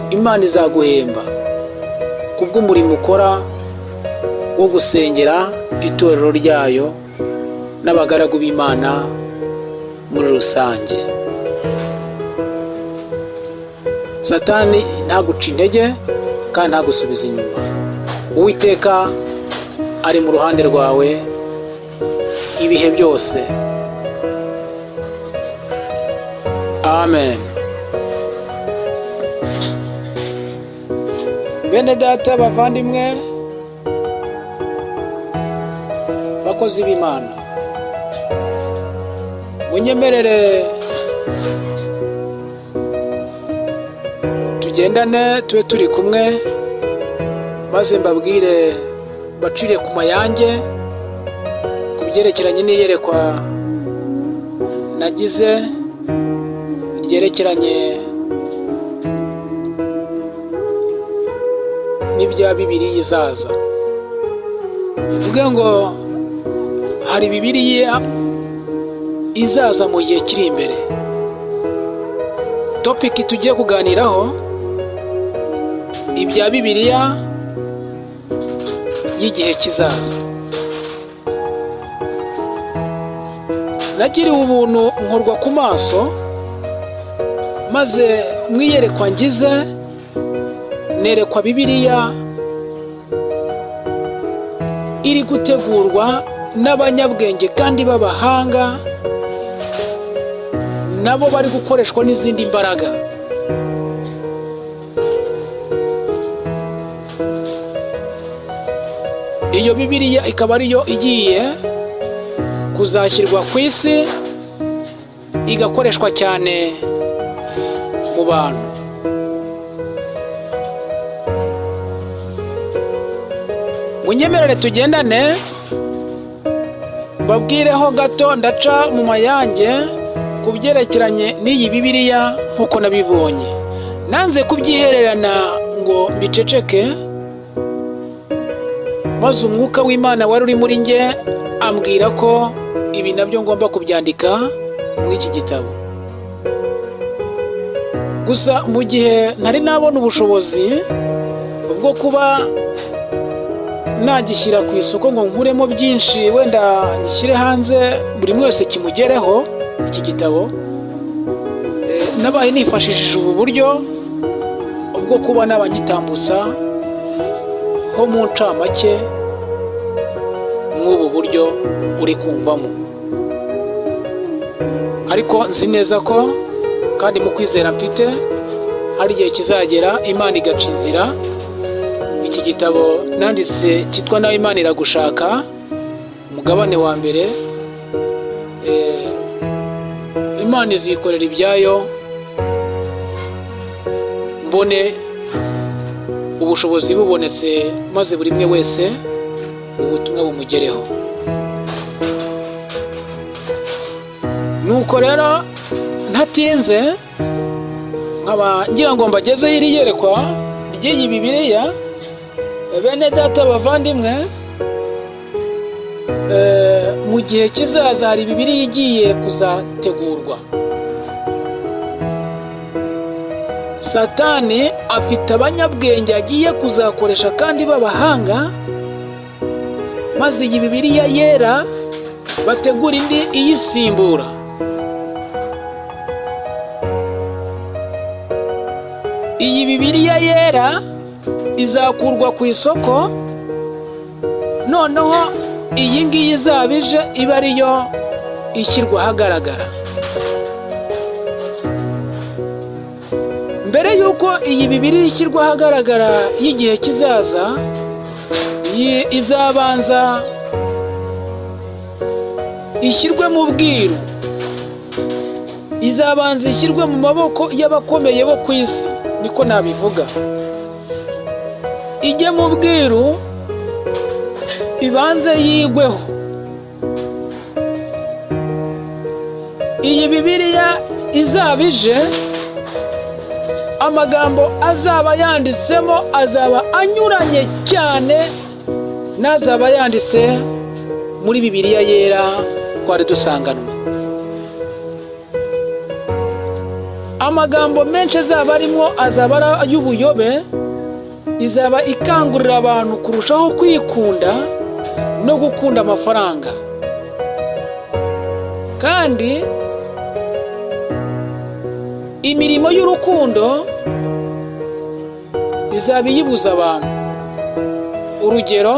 Imana izaguhemba kubw'umurimo ukora wo gusengera itorero ryayo n'abagaragu b'Imana muri rusange. Satani ntaguca intege kandi ntagusubiza inyuma. Uwiteka ari mu ruhande rwawe ibihe byose. Amen. Bene data bavandimwe, bakozi b'Imana, munyemerere tugendane tube turi kumwe, maze mbabwire bacire ku mayange ku byerekeranye n'iyerekwa nagize ryerekeranye n'ibya Bibiliya izaza. Bivuge ngo hari Bibiliya izaza mu gihe kiri imbere. Topic tugiye kuganiraho ibya Bibiliya y'igihe kizaza. Nagiriwe ubuntu nkorwa ku maso, maze mwiyerekwa ngize nerekwa Bibiliya iri gutegurwa n'abanyabwenge kandi b'abahanga, nabo bari gukoreshwa n'izindi mbaraga. Iyo Bibiliya ikaba ariyo igiye kuzashyirwa ku isi, igakoreshwa cyane mu bantu. Munyemerere tugendane mbabwireho gato, ndaca mu mayange ku byerekeranye n'iyi Bibiliya nk'uko nabibonye. Nanze kubyihererana ngo mbiceceke, maze umwuka w'Imana wari uri muri nge ambwira ko ibi nabyo ngomba kubyandika muri iki gitabo. Gusa mu gihe ntari nabona ubushobozi bwo kuba nagishyira ku isoko ngo nkuremo byinshi, wenda gishyire hanze buri wese kimugereho iki gitabo, nabaye nifashishije ubu buryo bwo kuba nabanyitambutsa ho mu ncamake nk'ubu buryo uri kumvamo. Ariko nzi neza ko kandi mu kwizera mfite, hari igihe kizagera Imana igaca inzira. Iki gitabo nanditse cyitwa Nawe Imana iragushaka, umugabane wa mbere. Imana izikorera ibyayo, mbone ubushobozi bubonetse, maze buri umwe wese ubutumwa bumugereho. Nuko rero ntatinze, nkaba ngira ngo mbagezeho iri yerekwa ry'iyi Bibiliya. Bene data bavandimwe, mu gihe kizaza hari Bibiliya igiye kuzategurwa. Satani afite abanyabwenge agiye kuzakoresha kandi b'abahanga, maze iyi Bibiliya yera bategura indi iyisimbura. Iyi Bibiliya yera izakurwa ku isoko, noneho iyi ngiyi izaba ije iba ariyo ishyirwa ahagaragara. Mbere y'uko iyi Bibiliya ishyirwa ahagaragara y'igihe kizaza, izabanza ishyirwe mu bwiru, izabanza ishyirwe mu maboko y'abakomeye bo ku isi, niko nabivuga. ijye mu bwiru ibanze yigweho. Iyi Bibiliya izaba ije, amagambo azaba yanditsemo azaba anyuranye cyane n'azaba yanditse muri Bibiliya yera twari dusanganwe. Amagambo menshi azaba arimo azaba ari ay'ubuyobe, izaba ikangurira abantu kurushaho kwikunda no gukunda amafaranga, kandi imirimo y'urukundo izaba iyibuza abantu. Urugero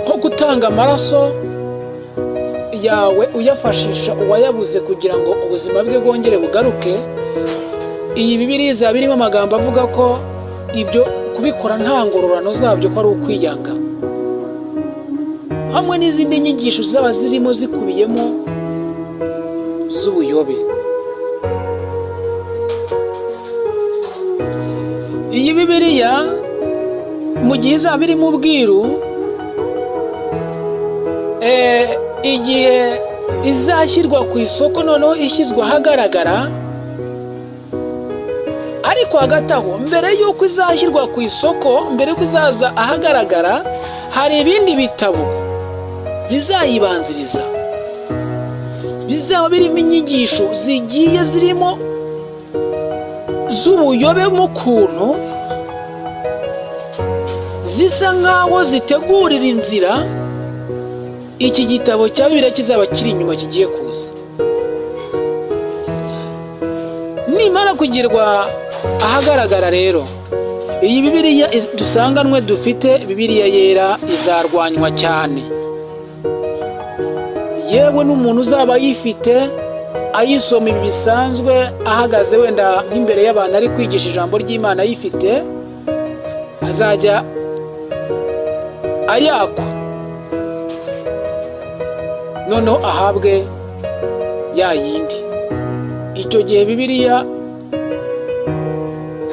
nko gutanga amaraso yawe uyafashisha uwayabuze kugira ngo ubuzima bwe bwongere bugaruke. Iyi Bibiliya izaba irimo amagambo avuga ko ibyo kubikora nta ngororano zabyo ko ari ukwiyanga, hamwe n'izindi nyigisho zaba zirimo zikubiyemo z'ubuyobe. Iyi Bibiliya mu gihe izaba iri mu bwiru, igihe izashyirwa ku isoko, noneho ishyizwe ahagaragara, ariko hagati aho mbere y'uko izashyirwa ku isoko, mbere y'uko izaza ahagaragara, hari ibindi bitabo bizayibanziriza, bizaba birimo inyigisho zigiye zirimo z'ubuyobe mu kuntu zisa nk'aho zitegurira inzira iki gitabo cya Bibiliya kizaba kiri inyuma kigiye kuza. Nimara kugirwa ahagaragara rero, iyi Bibiliya dusanganwe dufite, Bibiliya yera, izarwanywa cyane. Yewe n'umuntu uzaba ayifite ayisoma ibi bisanzwe, ahagaze wenda nk'imbere y'abantu ari kwigisha ijambo ry'Imana ayifite, azajya ayakwa, noneho ahabwe ya yindi. Icyo gihe Bibiliya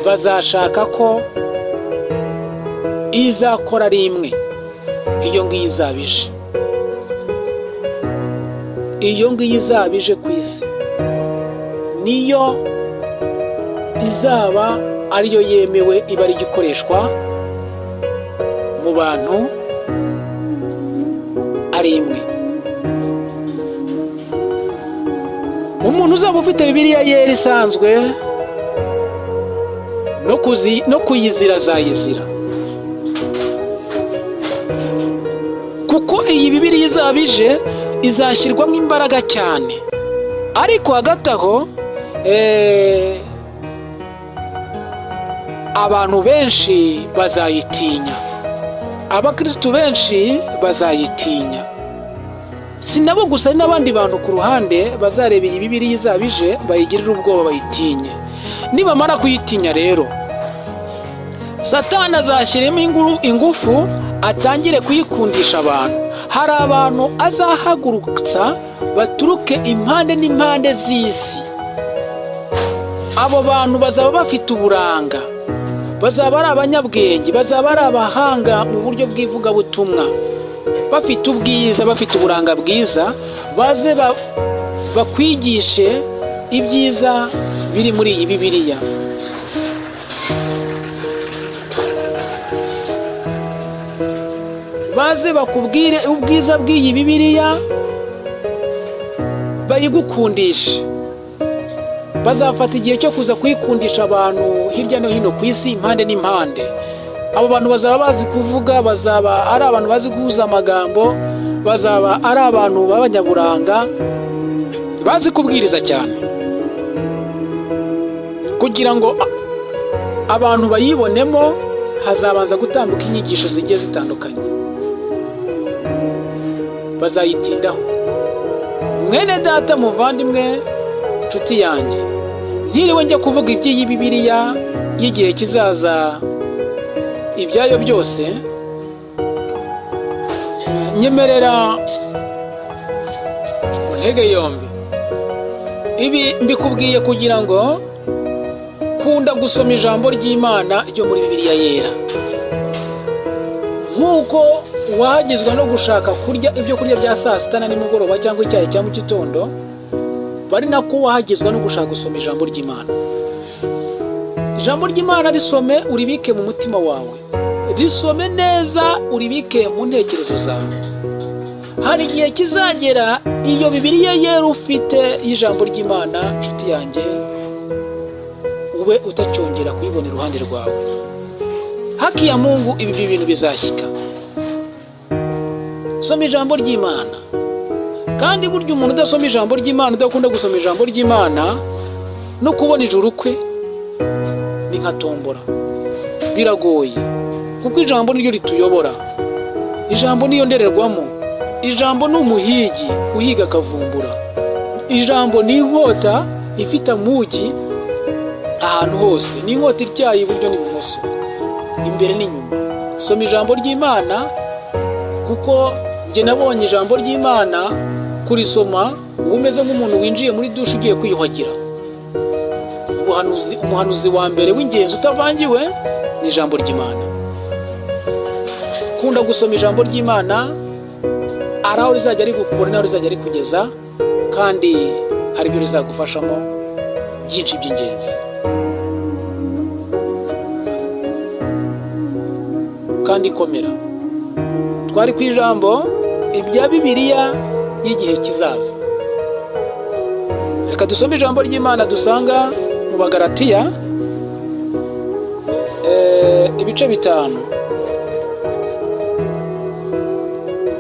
bazashaka ko izakora ari imwe, iyo ngiyo izaba ije, iyo ngiyo izaba ije ku isi, niyo izaba ariyo yemewe, iba ari igikoreshwa mu bantu ari imwe. Umuntu uzaba ufite Bibiliya yera isanzwe no kuyizira azayizira, kuko iyi Bibiliya izaba ije izashyirwamo imbaraga cyane. Ariko hagati aho abantu benshi bazayitinya, abakristu benshi bazayitinya. Si nabo gusa, hari n'abandi bantu ku ruhande bazareba iyi Bibiliya izaba ije bayigirira ubwoba, bayitinye. Nibamara kuyitinya rero, Satani azashyiremo ingufu atangire kuyikundisha abantu. Hari abantu azahagurutsa baturuke impande n'impande z'isi. Abo bantu bazaba bafite uburanga, bazaba ari abanyabwenge, bazaba ari abahanga mu buryo bw'ivugabutumwa, bafite ubwiza, bafite uburanga bwiza, baze bakwigishe ibyiza biri muri iyi Bibiliya. Baze bakubwire ubwiza bw'iyi Bibiliya, bayigukundishe. Bazafata igihe cyo kuza kuyikundisha abantu hirya no hino ku isi, impande n'impande. Abo bantu bazaba bazi kuvuga, bazaba ari abantu bazi guhuza amagambo, bazaba ari abantu b'abanyaburanga, bazi kubwiriza cyane. Kugira ngo abantu bayibonemo, hazabanza gutambuka inyigisho zigiye zitandukanye, bazayitindaho. Mwene data, muvandimwe, nshuti yanjye, ntiriwe njya kuvuga iby'iyi Bibiliya y'igihe kizaza ibyayo byose, nyemerera untege yombi. Ibi mbikubwiye kugira ngo kunda gusoma ijambo ry'Imana ryo muri Bibiliya yera. Nk'uko wahagizwa no gushaka kurya ibyo kurya bya saa sita na nimugoroba cyangwa icyayi cya mu gitondo, bari nako wahagizwa no gushaka gusoma ijambo ry'Imana. Ijambo ry'Imana risome, uribike mu mutima wawe, risome neza, uribike mu ntekerezo zawe. Hari igihe kizagera iyo Bibiliya yera ufite y'ijambo ry'Imana, nshuti yanjye, ube utacyongera kuyibona iruhande rwawe. Haki ya Mungu ibi bintu bizashyika. Soma ijambo ry'Imana. Kandi burya umuntu udasoma ijambo ry'Imana, udakunda gusoma ijambo ry'Imana, no kubona ijuru kwe ni nka tombora, biragoye. Kuko ijambo niryo rituyobora, ijambo niyo ndererwamo, ijambo ni umuhigi uhiga akavumbura, ijambo ni inkota ifite amugi ahantu hose, ni inkota ityaye iburyo n'ibumoso, imbere n'inyuma. Soma ijambo ry'Imana, kuko njye nabonye ijambo ry'Imana kurisoma uba umeze nk'umuntu winjiye muri dushe ugiye kwiyuhagira. Umuhanuzi wa mbere w'ingenzi utavangiwe ni ijambo ry'Imana. Kunda gusoma ijambo ry'Imana, ari aho rizajya rigukura n'aho rizajya rikugeza, kandi hari ibyo rizagufashamo byinshi by'ingenzi. Kandi komera. Twari ku ijambo ibya Bibiliya y'igihe kizaza. Reka dusome ijambo ry'Imana dusanga mu Bagalatiya ibice 5.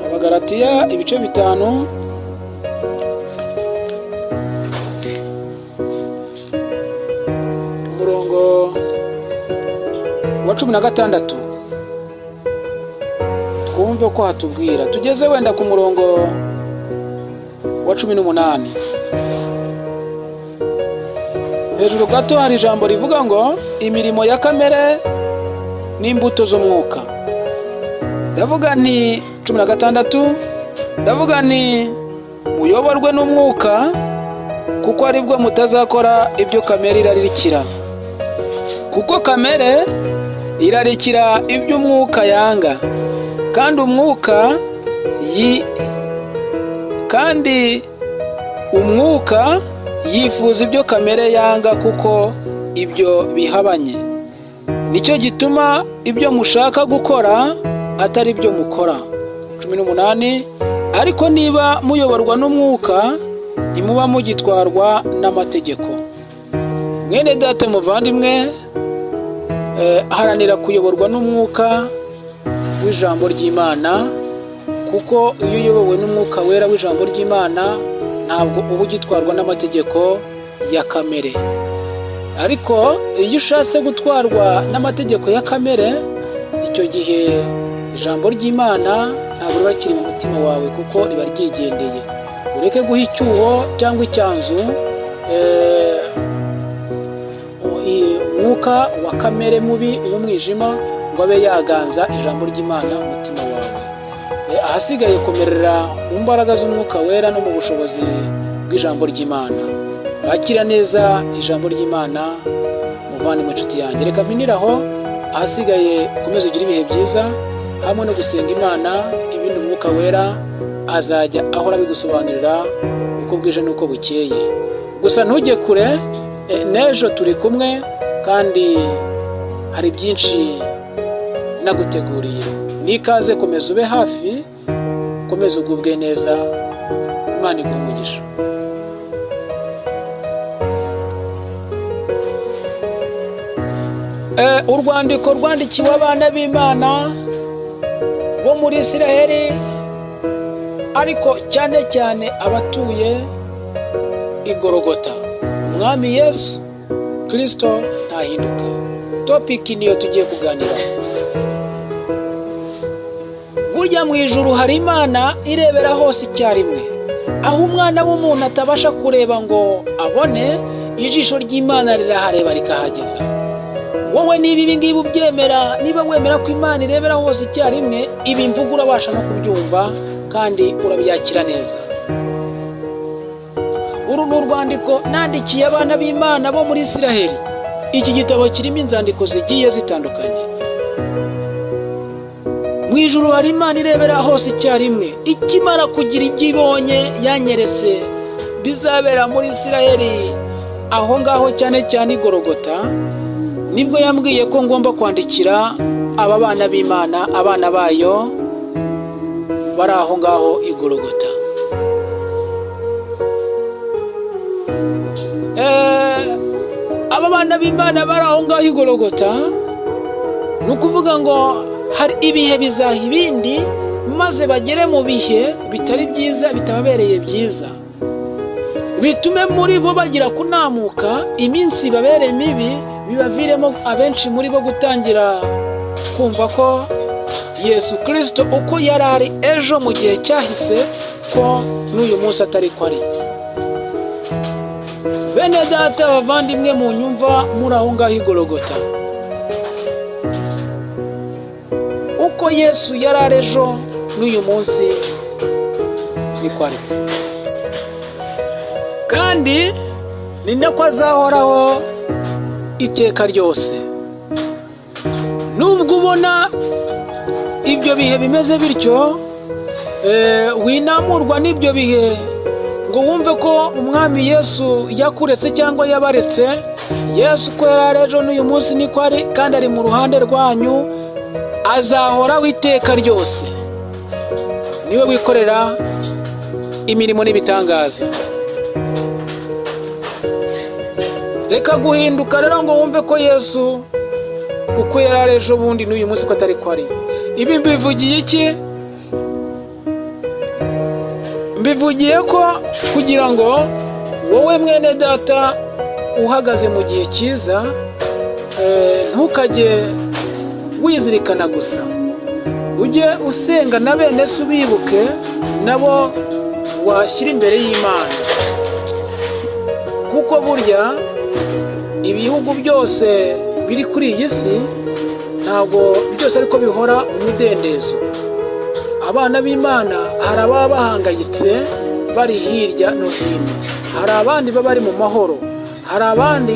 Abagalatiya ibice 5, umurongo wa 16. Twumve ko hatubwira. Tugeze wenda ku murongo wa 18. Hejuru gato hari ijambo rivuga ngo imirimo ya kamere n'imbuto z'umwuka. Ndavuga nti 16, ndavuga nti muyoborwe n'umwuka, kuko aribwo mutazakora ibyo kamere irarikira. Kuko kamere irarikira ibyo umwuka yanga, kandi umwuka yifuza ibyo kamere yanga, kuko ibyo bihabanye. Nicyo gituma ibyo mushaka gukora atari ibyo mukora. 18. Ariko niba muyoborwa n'umwuka, ntimuba mugitwarwa n'amategeko. Mwene data muvandimwe, haranira kuyoborwa n'umwuka w'ijambo ry'Imana, kuko iyo uyobowe n'umwuka wera w'ijambo ry'Imana, ntabwo uba ugitwarwa n'amategeko ya kamere. Ariko iyo ushatse gutwarwa n'amategeko ya kamere, icyo gihe ijambo ry'Imana ntabwo riba rikiri mu mutima wawe, kuko riba ryigendeye. Ureke guha icyuho cyangwa icyanzu umwuka wa kamere mubi w'umwijima ngo abe yaganza ijambo ry'Imana mu mutima wawe. Ahasigaye komerera mu mbaraga z'umwuka wera no mu bushobozi bw'ijambo ry'Imana. Bakira neza ijambo ry'Imana, muvandimwe inshuti yanjye. Reka mpiniraho, ahasigaye ukomeze ugire ibihe byiza hamwe no gusenga Imana. Ibindi umwuka wera azajya ahora bigusobanurira uko bwije n'uko bukeye. Gusa ntujye kure, n'ejo turi kumwe, kandi hari byinshi naguteguriye. Nikaze, komeza ube hafi, komeza ugubwe neza. Imana iguhe umugisha. Urwandiko rwandikiwe abana b'Imana bo muri Isiraheli, ariko cyane cyane abatuye i Gologota. Umwami Yesu Kristo ntahinduka. Topiki niyo tugiye kuganira. Burya mu ijuru hari Imana irebera hose icyarimwe. Aho umwana w'umuntu atabasha kureba ngo abone, ijisho ry'Imana rirahareba rikahageza. wowe niba ibi ngibi ubyemera, niba wemera ko Imana irebera hose icyarimwe, ibi mvuga urabasha no kubyumva kandi urabyakira neza. Uru ni urwandiko nandikiye abana b'Imana bo muri Isiraheli. Iki gitabo kirimo inzandiko zigiye zitandukanye. Mu ijuru hari Imana irebera hose icyarimwe. Ikimara kugira ibyo ibonye yanyeretse bizabera muri Isiraheli, aho ngaho cyane cyane i Gologota, nibwo yambwiye ko ngomba kwandikira aba bana b'Imana, abana bayo bari aho ngaho i Gologota. Aba bana b'Imana bari aho ngaho i Gologota, ni ukuvuga ngo hari ibihe bizaha ibindi, maze bagere mu bihe bitari byiza, bitababereye byiza, bitume muri bo bagira kunamuka, iminsi ibabereye mibi, bibaviremo abenshi muri bo gutangira kumva ko Yesu Kristo uko yari ari ejo mu gihe cyahise, ko n'uyu munsi atari ko ari. Bene data bavandimwe mu nyumva muri aho ngaho i Gologota, uko Yesu yari ari ejo n'uyu munsi ni ko ari, kandi ni nako azahoraho iteka ryose. Nubwo ubona ibyo bihe bimeze bityo, winamurwa n'ibyo bihe ngo wumve ko umwami Yesu yakuretse cyangwa yabaretse. Yesu ko yari ari ejo n'uyu munsi niko ari, kandi ari mu ruhande rwanyu, azahoraho iteka ryose. Niwe wikorera imirimo n'ibitangaza. Reka guhinduka rero ngo wumve ko Yesu uko yari ari ejo bundi n'uyu munsi ko atari ko ari. Ibi mbivugiye iki? Mbivugiye ko kugira ngo wowe mwene data uhagaze mu gihe cyiza, ntukajye wizirikana gusa, ujye usenga na bene se ubibuke, nabo washyira imbere y'Imana, kuko burya ibihugu byose biri kuri iyi si ntabwo byose ariko bihora umudendezo. Abana b'Imana hari ababa bahangayitse bari hirya no hino, hari abandi baba bari mu mahoro, hari abandi